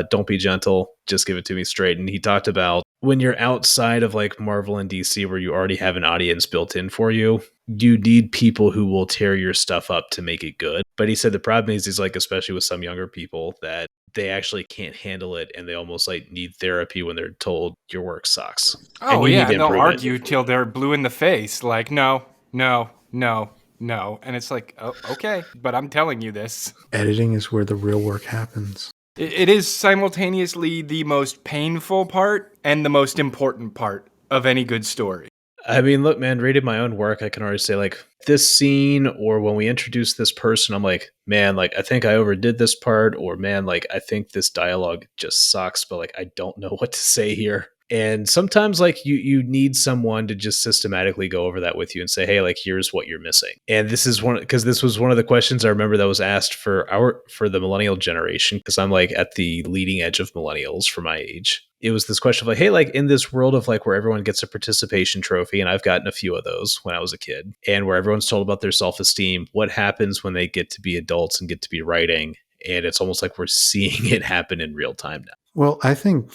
S1: Don't be gentle. Just give it to me straight. And he talked about when you're outside of like Marvel and DC where you already have an audience built in for you, you need people who will tear your stuff up to make it good. But he said the problem is like, especially with some younger people, that they actually can't handle it and they almost like need therapy when they're told your work sucks.
S3: Oh yeah, and they'll argue till they're blue in the face. Like, no. And it's like, oh, okay, but I'm telling you this.
S2: Editing is where the real work happens.
S3: It is simultaneously the most painful part and the most important part of any good story.
S1: I mean, look, man, reading my own work, I can already say like this scene or when we introduce this person, I'm like, man, like I think I overdid this part, or man, like I think this dialogue just sucks, but like I don't know what to say here. And sometimes like you need someone to just systematically go over that with you and say, hey, like here's what you're missing. And this is because this was one of the questions I remember that was asked for the millennial generation, because I'm like at the leading edge of millennials for my age. It was this question of like, hey, like in this world of like where everyone gets a participation trophy, and I've gotten a few of those when I was a kid, and where everyone's told about their self-esteem, what happens when they get to be adults and get to be writing? And it's almost like we're seeing it happen in real time now.
S2: Well, I think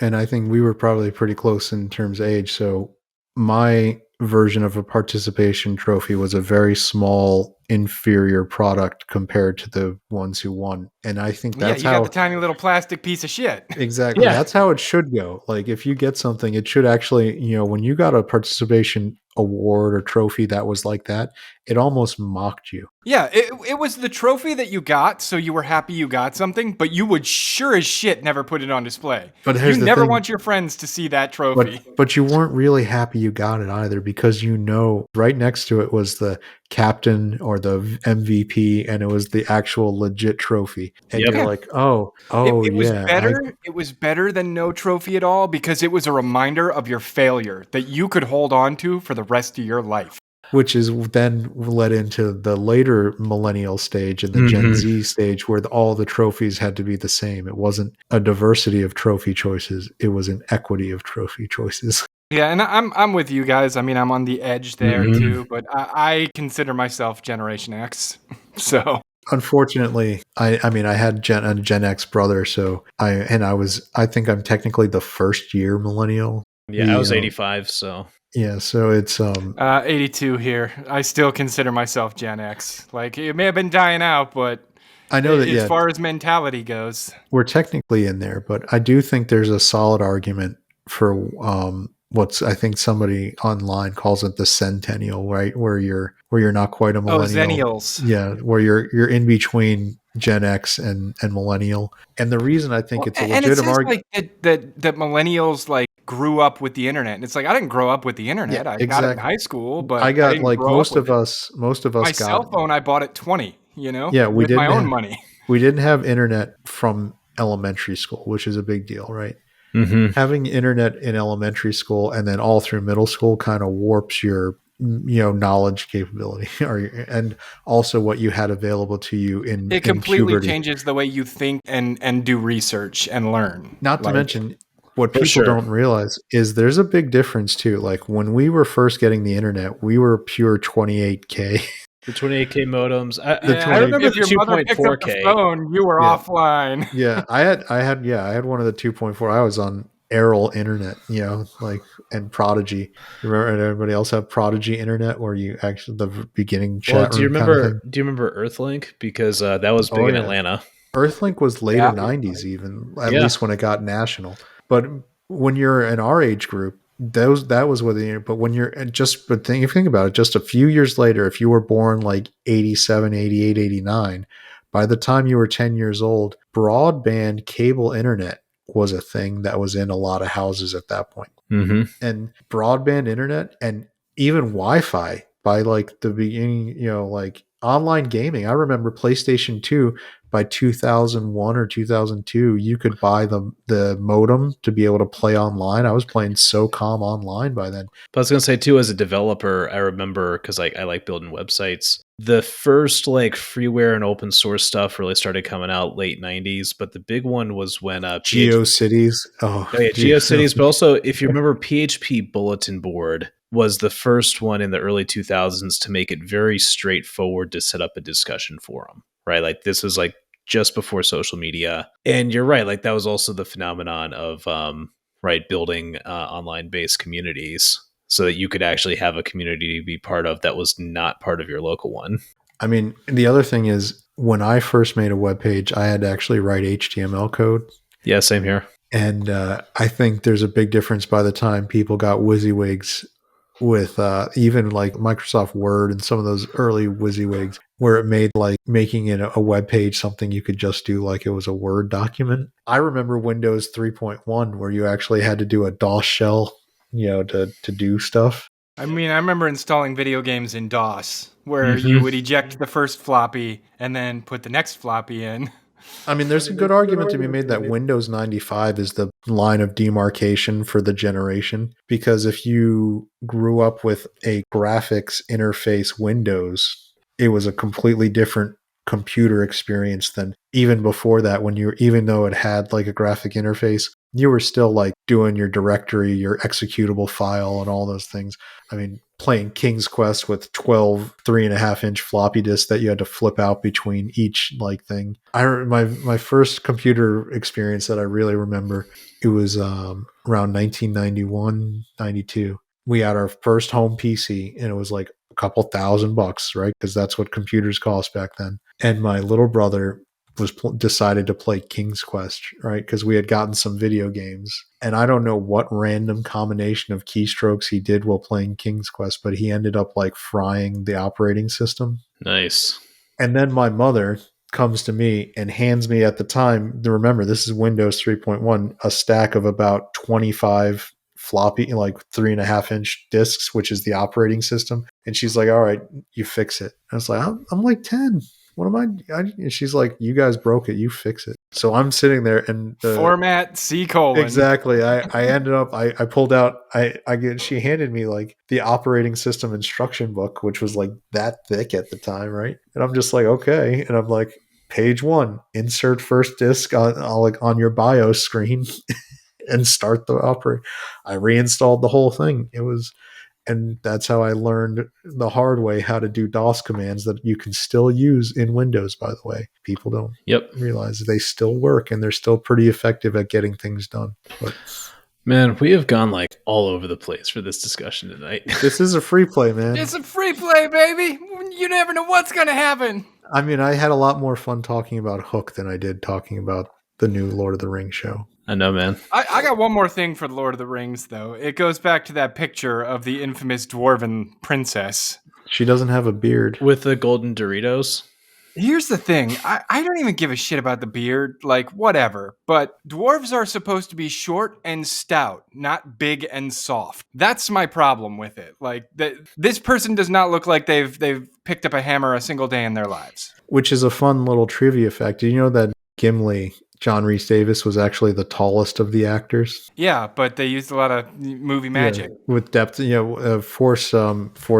S2: I think we were probably pretty close in terms of age. So my version of a participation trophy was a very small, inferior product compared to the ones who won. And I think that's
S3: you got the tiny little plastic piece of shit.
S2: Exactly. Yeah. That's how it should go. Like if you get something, it should actually, when you got a participation award or trophy that was like that, it almost mocked you.
S3: Yeah, it was the trophy that you got, so you were happy you got something, but you would sure as shit never put it on display. But you never want your friends to see that trophy.
S2: But you weren't really happy you got it either, because right next to it was the captain or the MVP, and it was the actual legit trophy. And you're like, it was better. It was better than no trophy at all, because it was a reminder of your failure that you could hold on to for the rest of your life. Which is then led into the later millennial stage and the Gen Z stage, where all the trophies had to be the same. It wasn't a diversity of trophy choices. It was an equity of trophy choices. Yeah, and I'm with you guys. I mean, I'm on the edge there too, but I consider myself Generation X. So unfortunately, I had a Gen X brother, so I think I'm technically the first year millennial.
S1: Yeah, I was 85, so.
S2: Yeah, so it's
S3: 82 here. I still consider myself Gen X. Like, it may have been dying out, but
S2: I know that
S3: as far as mentality goes,
S2: we're technically in there. But I do think there's a solid argument for I think somebody online calls it the centennial, right? Where you're not quite a
S3: Oh,
S2: millennial.
S3: Zennials.
S2: Yeah, where you're in between Gen X and millennial. And the reason I think
S3: Well,
S2: it's a
S3: and it
S2: legitimate
S3: says
S2: argument.
S3: like that millennials like grew up with the internet. And it's like I didn't grow up with the
S2: Yeah,
S3: internet. I got it in
S2: exactly.
S3: high school,
S2: I
S3: but I
S2: got
S3: didn't
S2: like
S3: grow up with it.
S2: most of
S3: My
S2: us got.
S3: cell phone I bought at 20,
S2: Yeah,
S3: with my own money.
S2: we didn't have internet from elementary school, which is a big deal, right?
S1: Mm-hmm.
S2: Having internet in elementary school and then all through middle school kind of warps your knowledge capability and also what you had available to you
S3: It
S2: in
S3: completely
S2: puberty.
S3: changes the way you think and do research and learn.
S2: Not to
S3: Like
S2: mention what
S1: For
S2: people
S1: sure.
S2: don't realize is there's a big difference too. Like when we were first getting the internet, we were pure 28K.
S1: The 28K modems.
S2: The
S3: yeah,
S1: I
S2: twenty.
S1: remember
S3: if
S1: the
S3: your mother picked up the
S1: 2.4K.
S3: phone, you were
S2: Yeah.
S3: offline.
S2: Yeah, I had one of the 2.4. I was on Aerial internet, like, and Prodigy. You remember everybody else have Prodigy internet where you actually the beginning
S1: Well,
S2: chat room kind of thing?
S1: do you remember Earthlink? Because that was big
S2: Oh
S1: in
S2: yeah.
S1: Atlanta.
S2: Earthlink was later
S3: Yeah.
S2: 90s even, at
S1: Yeah.
S2: least when it got national. But when you're in our age group, that was what the but when you're if you think about it, just a few years later, if you were born like 87, 88, 89, by the time you were 10 years old, broadband cable internet was a thing that was in a lot of houses at that point.
S1: Mm-hmm.
S2: And broadband internet and even Wi-Fi by like the beginning, like online gaming. I remember PlayStation 2 by 2001 or 2002, you could buy the modem to be able to play online. I was playing SOCOM online by then.
S1: But I was gonna say too, as a developer, I remember because I like building websites. The first like freeware and open source stuff really started coming out late '90s, but the big one was when PHP.
S2: GeoCities.
S1: Oh yeah, GeoCities. But also, if you remember, PHP Bulletin Board was the first one in the early 2000s to make it very straightforward to set up a discussion forum. Right, like this is like just before social media, and you're right. Like that was also the phenomenon of right building online based communities so that you could actually have a community to be part of that was not part of your local one.
S2: I mean, the other thing is when I first made a web page, I had to actually write HTML code.
S1: Yeah, same here.
S2: And I think there's a big difference by the time people got WYSIWYGs with even like Microsoft Word and some of those early WYSIWYGs where it made like making it a web page something you could just do like it was a Word document. I remember Windows 3.1 where you actually had to do a DOS shell, to do stuff.
S3: I mean, I remember installing video games in DOS where you would eject the first floppy and then put the next floppy in.
S2: I mean, there's a good argument to be made that Windows 95 is the line of demarcation for the generation, because if you grew up with a graphics interface Windows, it was a completely different computer experience than even before that, even though it had like a graphic interface, you were still like doing your directory, your executable file and all those things. I mean, playing King's Quest with 12 3.5-inch floppy disks that you had to flip out between each like thing. My first computer experience that I really remember, it was around 1991, 92. We had our first home PC and it was like a couple $1,000, right? Because that's what computers cost back then. And my little brother decided to play King's Quest, right? Because we had gotten some video games. And I don't know what random combination of keystrokes he did while playing King's Quest, but he ended up like frying the operating system.
S1: Nice.
S2: And then my mother comes to me and hands me at the time, remember, this is Windows 3.1, a stack of about 25 floppy, like 3.5-inch discs, which is the operating system. And she's like, all right, you fix it. I was like, I'm like 10. What am I? And she's like, you guys broke it. You fix it. So I'm sitting there and
S3: format C:.
S2: Exactly. I ended up, I pulled out, she handed me like the operating system instruction book, which was like that thick at the time. Right. And I'm just like, okay. And I'm like, page 1, insert first disk on your BIOS screen and start the operate. I reinstalled the whole thing. And that's how I learned the hard way how to do DOS commands that you can still use in Windows, by the way. People don't realize they still work and they're still pretty effective at getting things done. But
S1: man, we have gone like all over the place for this discussion tonight.
S2: This is a free play, man.
S3: It's a free play, baby. You never know what's going to happen.
S2: I mean, I had a lot more fun talking about Hook than I did talking about the new Lord of the Rings show.
S1: I know, man.
S3: I got one more thing for the Lord of the Rings, though. It goes back to that picture of the infamous dwarven princess.
S2: She doesn't have a beard.
S1: With the golden Doritos.
S3: Here's the thing. I don't even give a shit about the beard. Like, whatever. But dwarves are supposed to be short and stout, not big and soft. That's my problem with it. Like, this person does not look like they've picked up a hammer a single day in their lives.
S2: Which is a fun little trivia fact. Do you know that Gimli, John Rhys Davis, was actually the tallest of the actors?
S3: Yeah, but they used a lot of movie magic.
S2: Yeah, with depth, force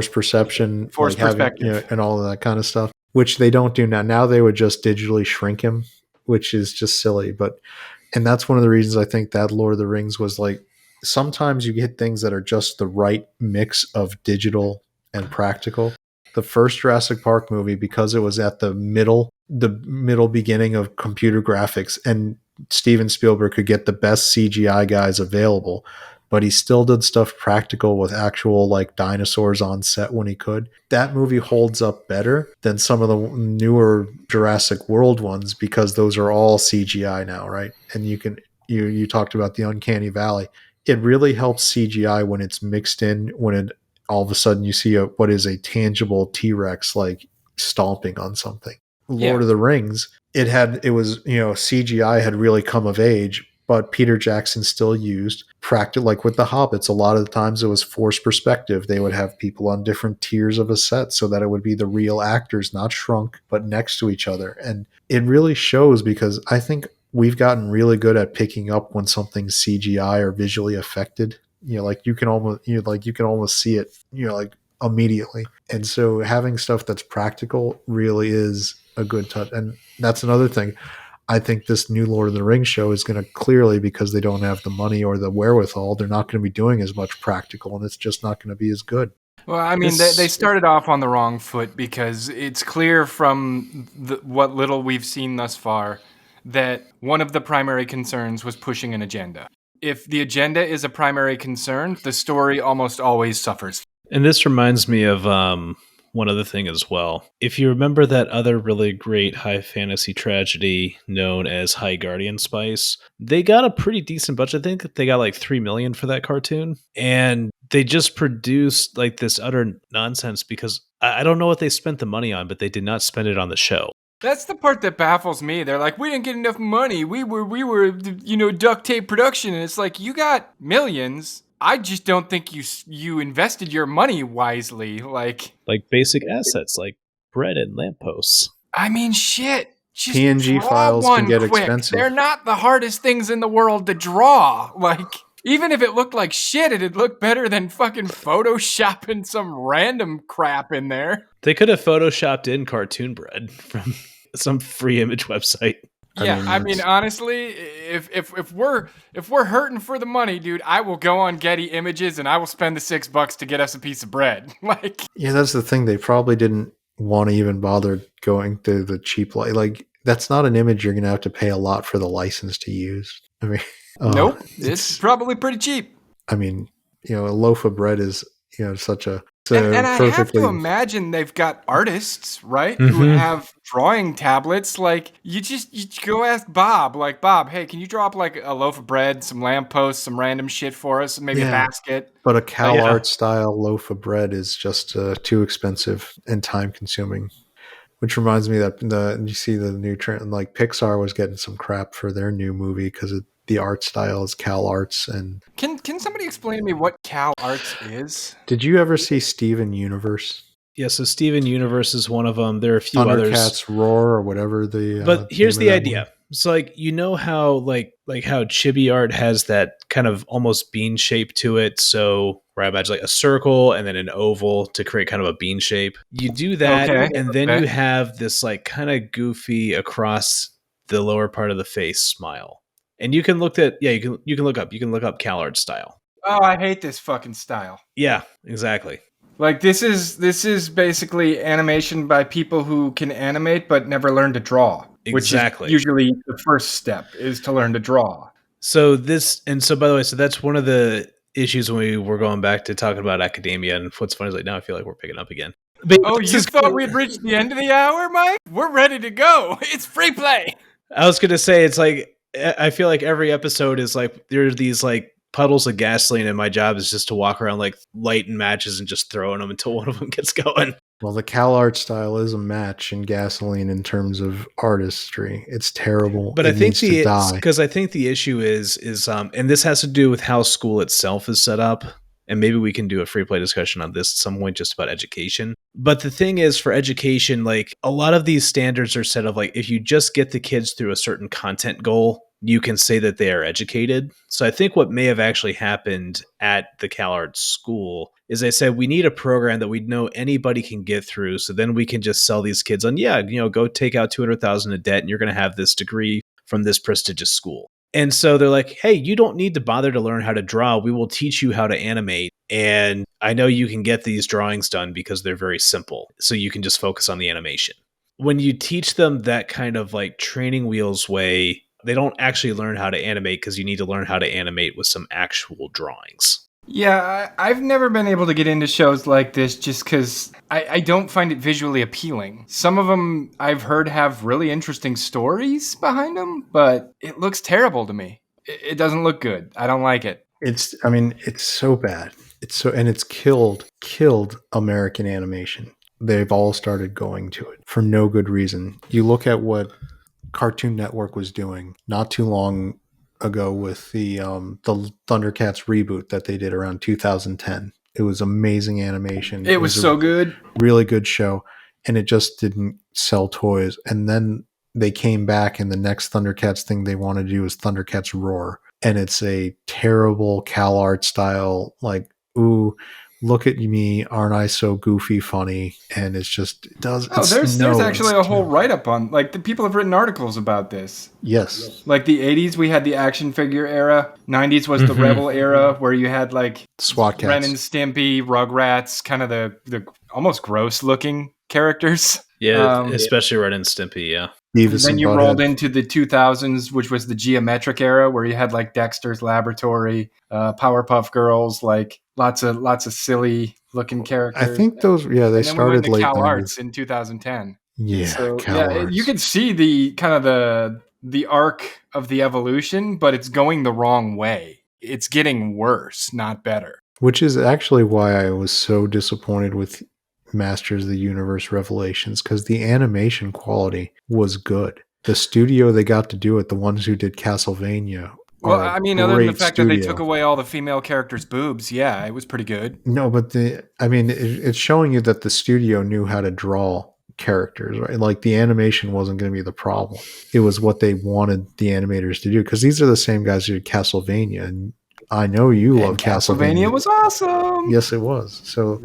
S2: perception,
S3: Force
S2: like having,
S3: perspective.
S2: and all of that kind of stuff, which they don't do now. Now they would just digitally shrink him, which is just silly. And that's one of the reasons I think that Lord of the Rings was like, sometimes you get things that are just the right mix of digital and practical. The first Jurassic Park movie, because it was at the middle beginning of computer graphics, and Steven Spielberg could get the best CGI guys available, but he still did stuff practical with actual like dinosaurs on set when he could. That movie holds up better than some of the newer Jurassic World ones, because those are all CGI now, right? And you talked about the uncanny valley. It really helps CGI when it's mixed in, when it all of a sudden you see what is a tangible T-Rex like stomping on something. Lord of the Rings, it was CGI had really come of age, but Peter Jackson still used practice, like with the Hobbits. A lot of the times it was forced perspective. They would have people on different tiers of a set so that it would be the real actors, not shrunk, but next to each other. And it really shows, because I think we've gotten really good at picking up when something's CGI or visually affected. Like you can almost see it, like immediately. And so having stuff that's practical really is a good touch. And that's another thing. I think this new Lord of the Rings show is going to, clearly, because they don't have the money or the wherewithal, they're not going to be doing as much practical, and it's just not going to be as good.
S3: Well, I mean, they started off on the wrong foot, because it's clear from what little we've seen thus far that one of the primary concerns was pushing an agenda. If the agenda is a primary concern, the story almost always suffers.
S1: And this reminds me of one other thing as well. If you remember that other really great high fantasy tragedy known as High Guardian Spice, they got a pretty decent budget. I think they got like $3 million for that cartoon. And they just produced like this utter nonsense, because I don't know what they spent the money on, but they did not spend it on the show.
S3: That's the part that baffles me. They're like, we didn't get enough money. We were duct tape production. And it's like, you got millions. I just don't think you invested your money wisely. Like
S1: basic assets like bread and lampposts.
S3: I mean, shit. Just
S2: PNG
S3: draw
S2: files
S3: one
S2: can get
S3: quick.
S2: expensive.
S3: They're not the hardest things in the world to draw. Like, even if it looked like shit, it'd look better than fucking photoshopping some random crap in there.
S1: They could have photoshopped in cartoon bread from some free image website.
S3: Yeah, I mean, honestly, if we're hurting for the money, dude, I will go on Getty Images and I will spend the $6 to get us a piece of bread. Like,
S2: yeah, that's the thing. They probably didn't want to even bother going to the cheap like that's not an image you're going to have to pay a lot for the license to use. I mean,
S3: nope, it's probably pretty cheap.
S2: I mean, a loaf of bread is such a
S3: and I have to imagine they've got artists, right, who have drawing tablets. Like, you go ask Bob, like, Bob, hey, can you draw up like a loaf of bread, some lampposts, some random shit for us, maybe a basket?
S2: But a Cal Art style loaf of bread is just too expensive and time consuming. Which reminds me that you see the new trend, like Pixar was getting some crap for their new movie because the art style is Cal Arts. And
S3: can somebody explain to me what Cal Arts is?
S2: Did you ever see Steven Universe?
S1: Yeah, so Steven Universe is one of them. There are a few
S2: Thundercats
S1: others.
S2: Roar or whatever the.
S1: But here's the idea. One. It's like, how like how chibi art has that kind of almost bean shape to it. So where I imagine like a circle and then an oval to create kind of a bean shape. You do that, and then you have this like kind of goofy across the lower part of the face smile. And you can look at you can look up Cal Art style.
S3: Oh, I hate this fucking style.
S1: Yeah, exactly.
S3: Like, this is basically animation by people who can animate but never learn to draw.
S1: Exactly.
S3: Which is usually the first step, is to learn to draw.
S1: So by the way, so that's one of the issues when we were going back to talking about academia. And what's funny is like now I feel like we're picking up again.
S3: But you thought we'd reached the end of the hour, Mike? We're ready to go. It's free play.
S1: I was going to say, it's like, I feel like every episode is like there's these like puddles of gasoline, and my job is just to walk around like lighting matches and just throwing them until one of them gets going.
S2: Well, the Cal art style is a match in gasoline in terms of artistry. It's terrible.
S1: But I
S2: It
S1: think
S2: needs to die.
S1: because I think the issue is and this has to do with how school itself is set up. And maybe we can do a free play discussion on this at some point just about education. But the thing is, for education, like a lot of these standards are set of like if you just get the kids through a certain content goal, you can say that they are educated. So I think what may have actually happened at the CalArts school is they said we need a program that we know anybody can get through. So then we can just sell these kids on, yeah, go take out 200,000 in debt and you're going to have this degree from this prestigious school. And so they're like, hey, you don't need to bother to learn how to draw. We will teach you how to animate. And I know you can get these drawings done because they're very simple. So you can just focus on the animation. When you teach them that kind of like training wheels way, they don't actually learn how to animate because you need to learn how to animate with some actual drawings.
S3: Yeah, I've never been able to get into shows like this just because I don't find it visually appealing. Some of them I've heard have really interesting stories behind them, but it looks terrible to me. It doesn't look good. I don't like it.
S2: It's so bad. It's killed American animation. They've all started going to it for no good reason. You look at what Cartoon Network was doing not too long ago with the Thundercats reboot that they did around 2010. It was amazing animation.
S3: It was so good.
S2: Really good show, and it just didn't sell toys. And then they came back, and the next Thundercats thing they want to do is Thundercats Roar, and it's a terrible Cal art style, like, ooh, look at me, aren't I so goofy funny? And it's just, it does.
S3: Oh, there's actually a whole write-up on, like, the people have written articles about this.
S2: Yes.
S3: Like the 80s, we had the action figure era. 90s was the Rebel era, where you had like
S2: SWAT cats.
S3: Ren and Stimpy, Rugrats, kind of the almost gross-looking characters.
S1: Yeah, especially Ren and Stimpy, yeah.
S2: Beavis
S3: then you
S2: Butthead.
S3: rolled into the 2000s, which was the geometric era, where you had like Dexter's Laboratory, Powerpuff Girls, like lots of silly looking characters.
S2: I think those, they started late
S3: Cal
S2: 90s.
S3: Arts in 2010.
S2: Yeah,
S3: So
S2: Cal
S3: yeah,
S2: Arts.
S3: you can see the kind of the arc of the evolution, but it's going the wrong way. It's getting worse, not better.
S2: Which is actually why I was so disappointed with Masters of the Universe Revelations, because the animation quality was good. The studio they got to do it, the ones who did Castlevania.
S3: Well, I mean, other than the fact that they took away all the female characters' boobs, yeah, it was pretty good.
S2: No, but it's showing you that the studio knew how to draw characters, right? Like the animation wasn't going to be the problem. It was what they wanted the animators to do, because these are the same guys who did Castlevania, and I know you love Castlevania.
S3: Castlevania was awesome.
S2: Yes, it was. So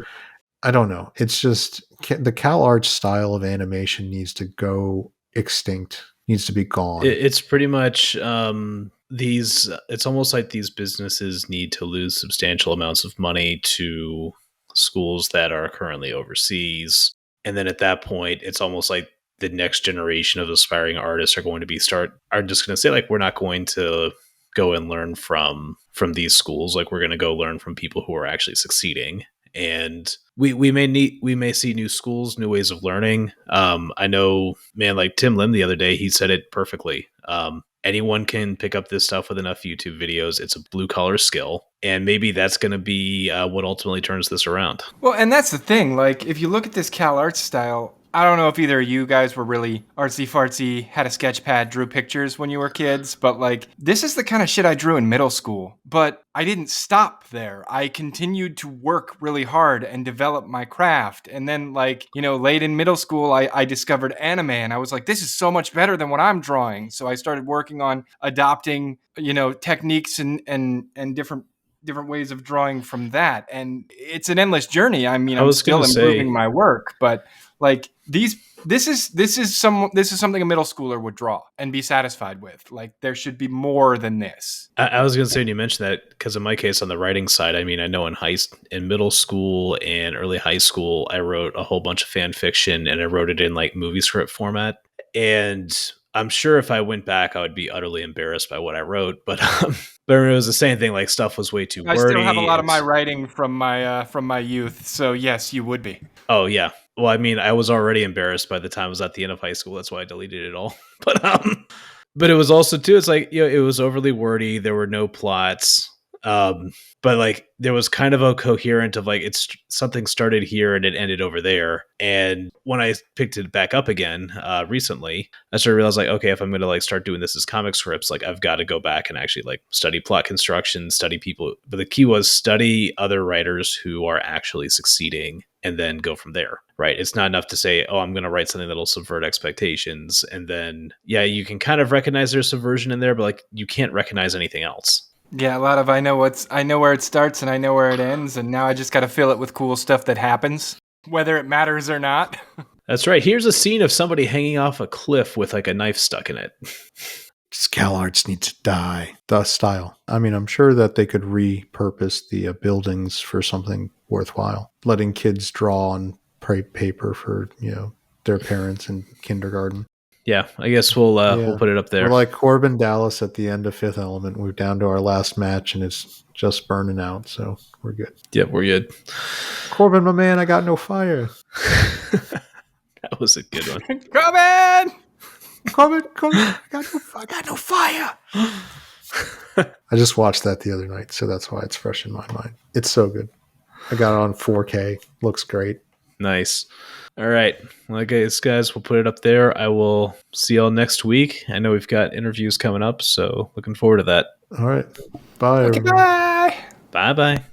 S2: I don't know. It's just the Cal Arts style of animation needs to go extinct. Needs to be gone.
S1: It's pretty much it's almost like these businesses need to lose substantial amounts of money to schools that are currently overseas. And then at that point, it's almost like the next generation of aspiring artists are going to are just going to say, like, we're not going to go and learn from these schools. Like, we're going to go learn from people who are actually succeeding. And we may see new schools, new ways of learning. I know, man, like Tim Lim the other day, he said it perfectly. Anyone can pick up this stuff with enough YouTube videos. It's a blue collar skill. And maybe that's going to be what ultimately turns this around.
S3: Well, and that's the thing. Like, if you look at this Cal Arts style, I don't know if either of you guys were really artsy fartsy, had a sketch pad, drew pictures when you were kids, but like, this is the kind of shit I drew in middle school. But I didn't stop there. I continued to work really hard and develop my craft. And then, like, late in middle school, I discovered anime, and I was like, this is so much better than what I'm drawing. So I started working on adopting, techniques and different ways of drawing from that. And it's an endless journey. I mean, I'm still improving my work, but like this is something a middle schooler would draw and be satisfied with. Like, there should be more than this.
S1: I was going to say, when you mentioned that, because in my case on the writing side, I mean, I know in middle school and early high school, I wrote a whole bunch of fan fiction, and I wrote it in like movie script format. And I'm sure if I went back, I would be utterly embarrassed by what I wrote. But it was the same thing. Like, stuff was way too wordy.
S3: I still have a lot of my writing from my youth. So yes, you would be.
S1: Oh yeah. Well, I mean, I was already embarrassed by the time I was at the end of high school. That's why I deleted it all. But But it was also too, it's like, it was overly wordy. There were no plots. But like there was kind of a coherent of like it's something started here and it ended over there. And when I picked it back up again recently, I started realizing like, okay, if I'm gonna like start doing this as comic scripts, like I've got to go back and actually like study plot construction, study people. But the key was study other writers who are actually succeeding and then go from there. Right. It's not enough to say, oh, I'm going to write something that'll subvert expectations. And then, yeah, you can kind of recognize there's subversion in there, but like you can't recognize anything else.
S3: Yeah, a lot of I know where it starts and I know where it ends, and now I just got to fill it with cool stuff that happens, whether it matters or not.
S1: That's right. Here's a scene of somebody hanging off a cliff with like a knife stuck in it.
S2: CalArts needs to die. The style. I mean, I'm sure that they could repurpose the buildings for something worthwhile. Letting kids draw on paper for, their parents in kindergarten.
S1: Yeah, I guess we'll put it up there.
S2: We're like Corbin Dallas at the end of Fifth Element. We're down to our last match, and it's just burning out, so we're good.
S1: Yep, we're good.
S2: Corbin, my man, I got no fire.
S1: That was a good one.
S2: Corbin, I got no fire. I just watched that the other night, so that's why it's fresh in my mind. It's so good. I got it on 4K. Looks great.
S1: Nice. All right. Well, I guess, guys, we'll put it up there. I will see y'all next week. I know we've got interviews coming up, so looking forward to that.
S2: All right. Bye, everybody.
S3: Bye.
S1: Bye-bye.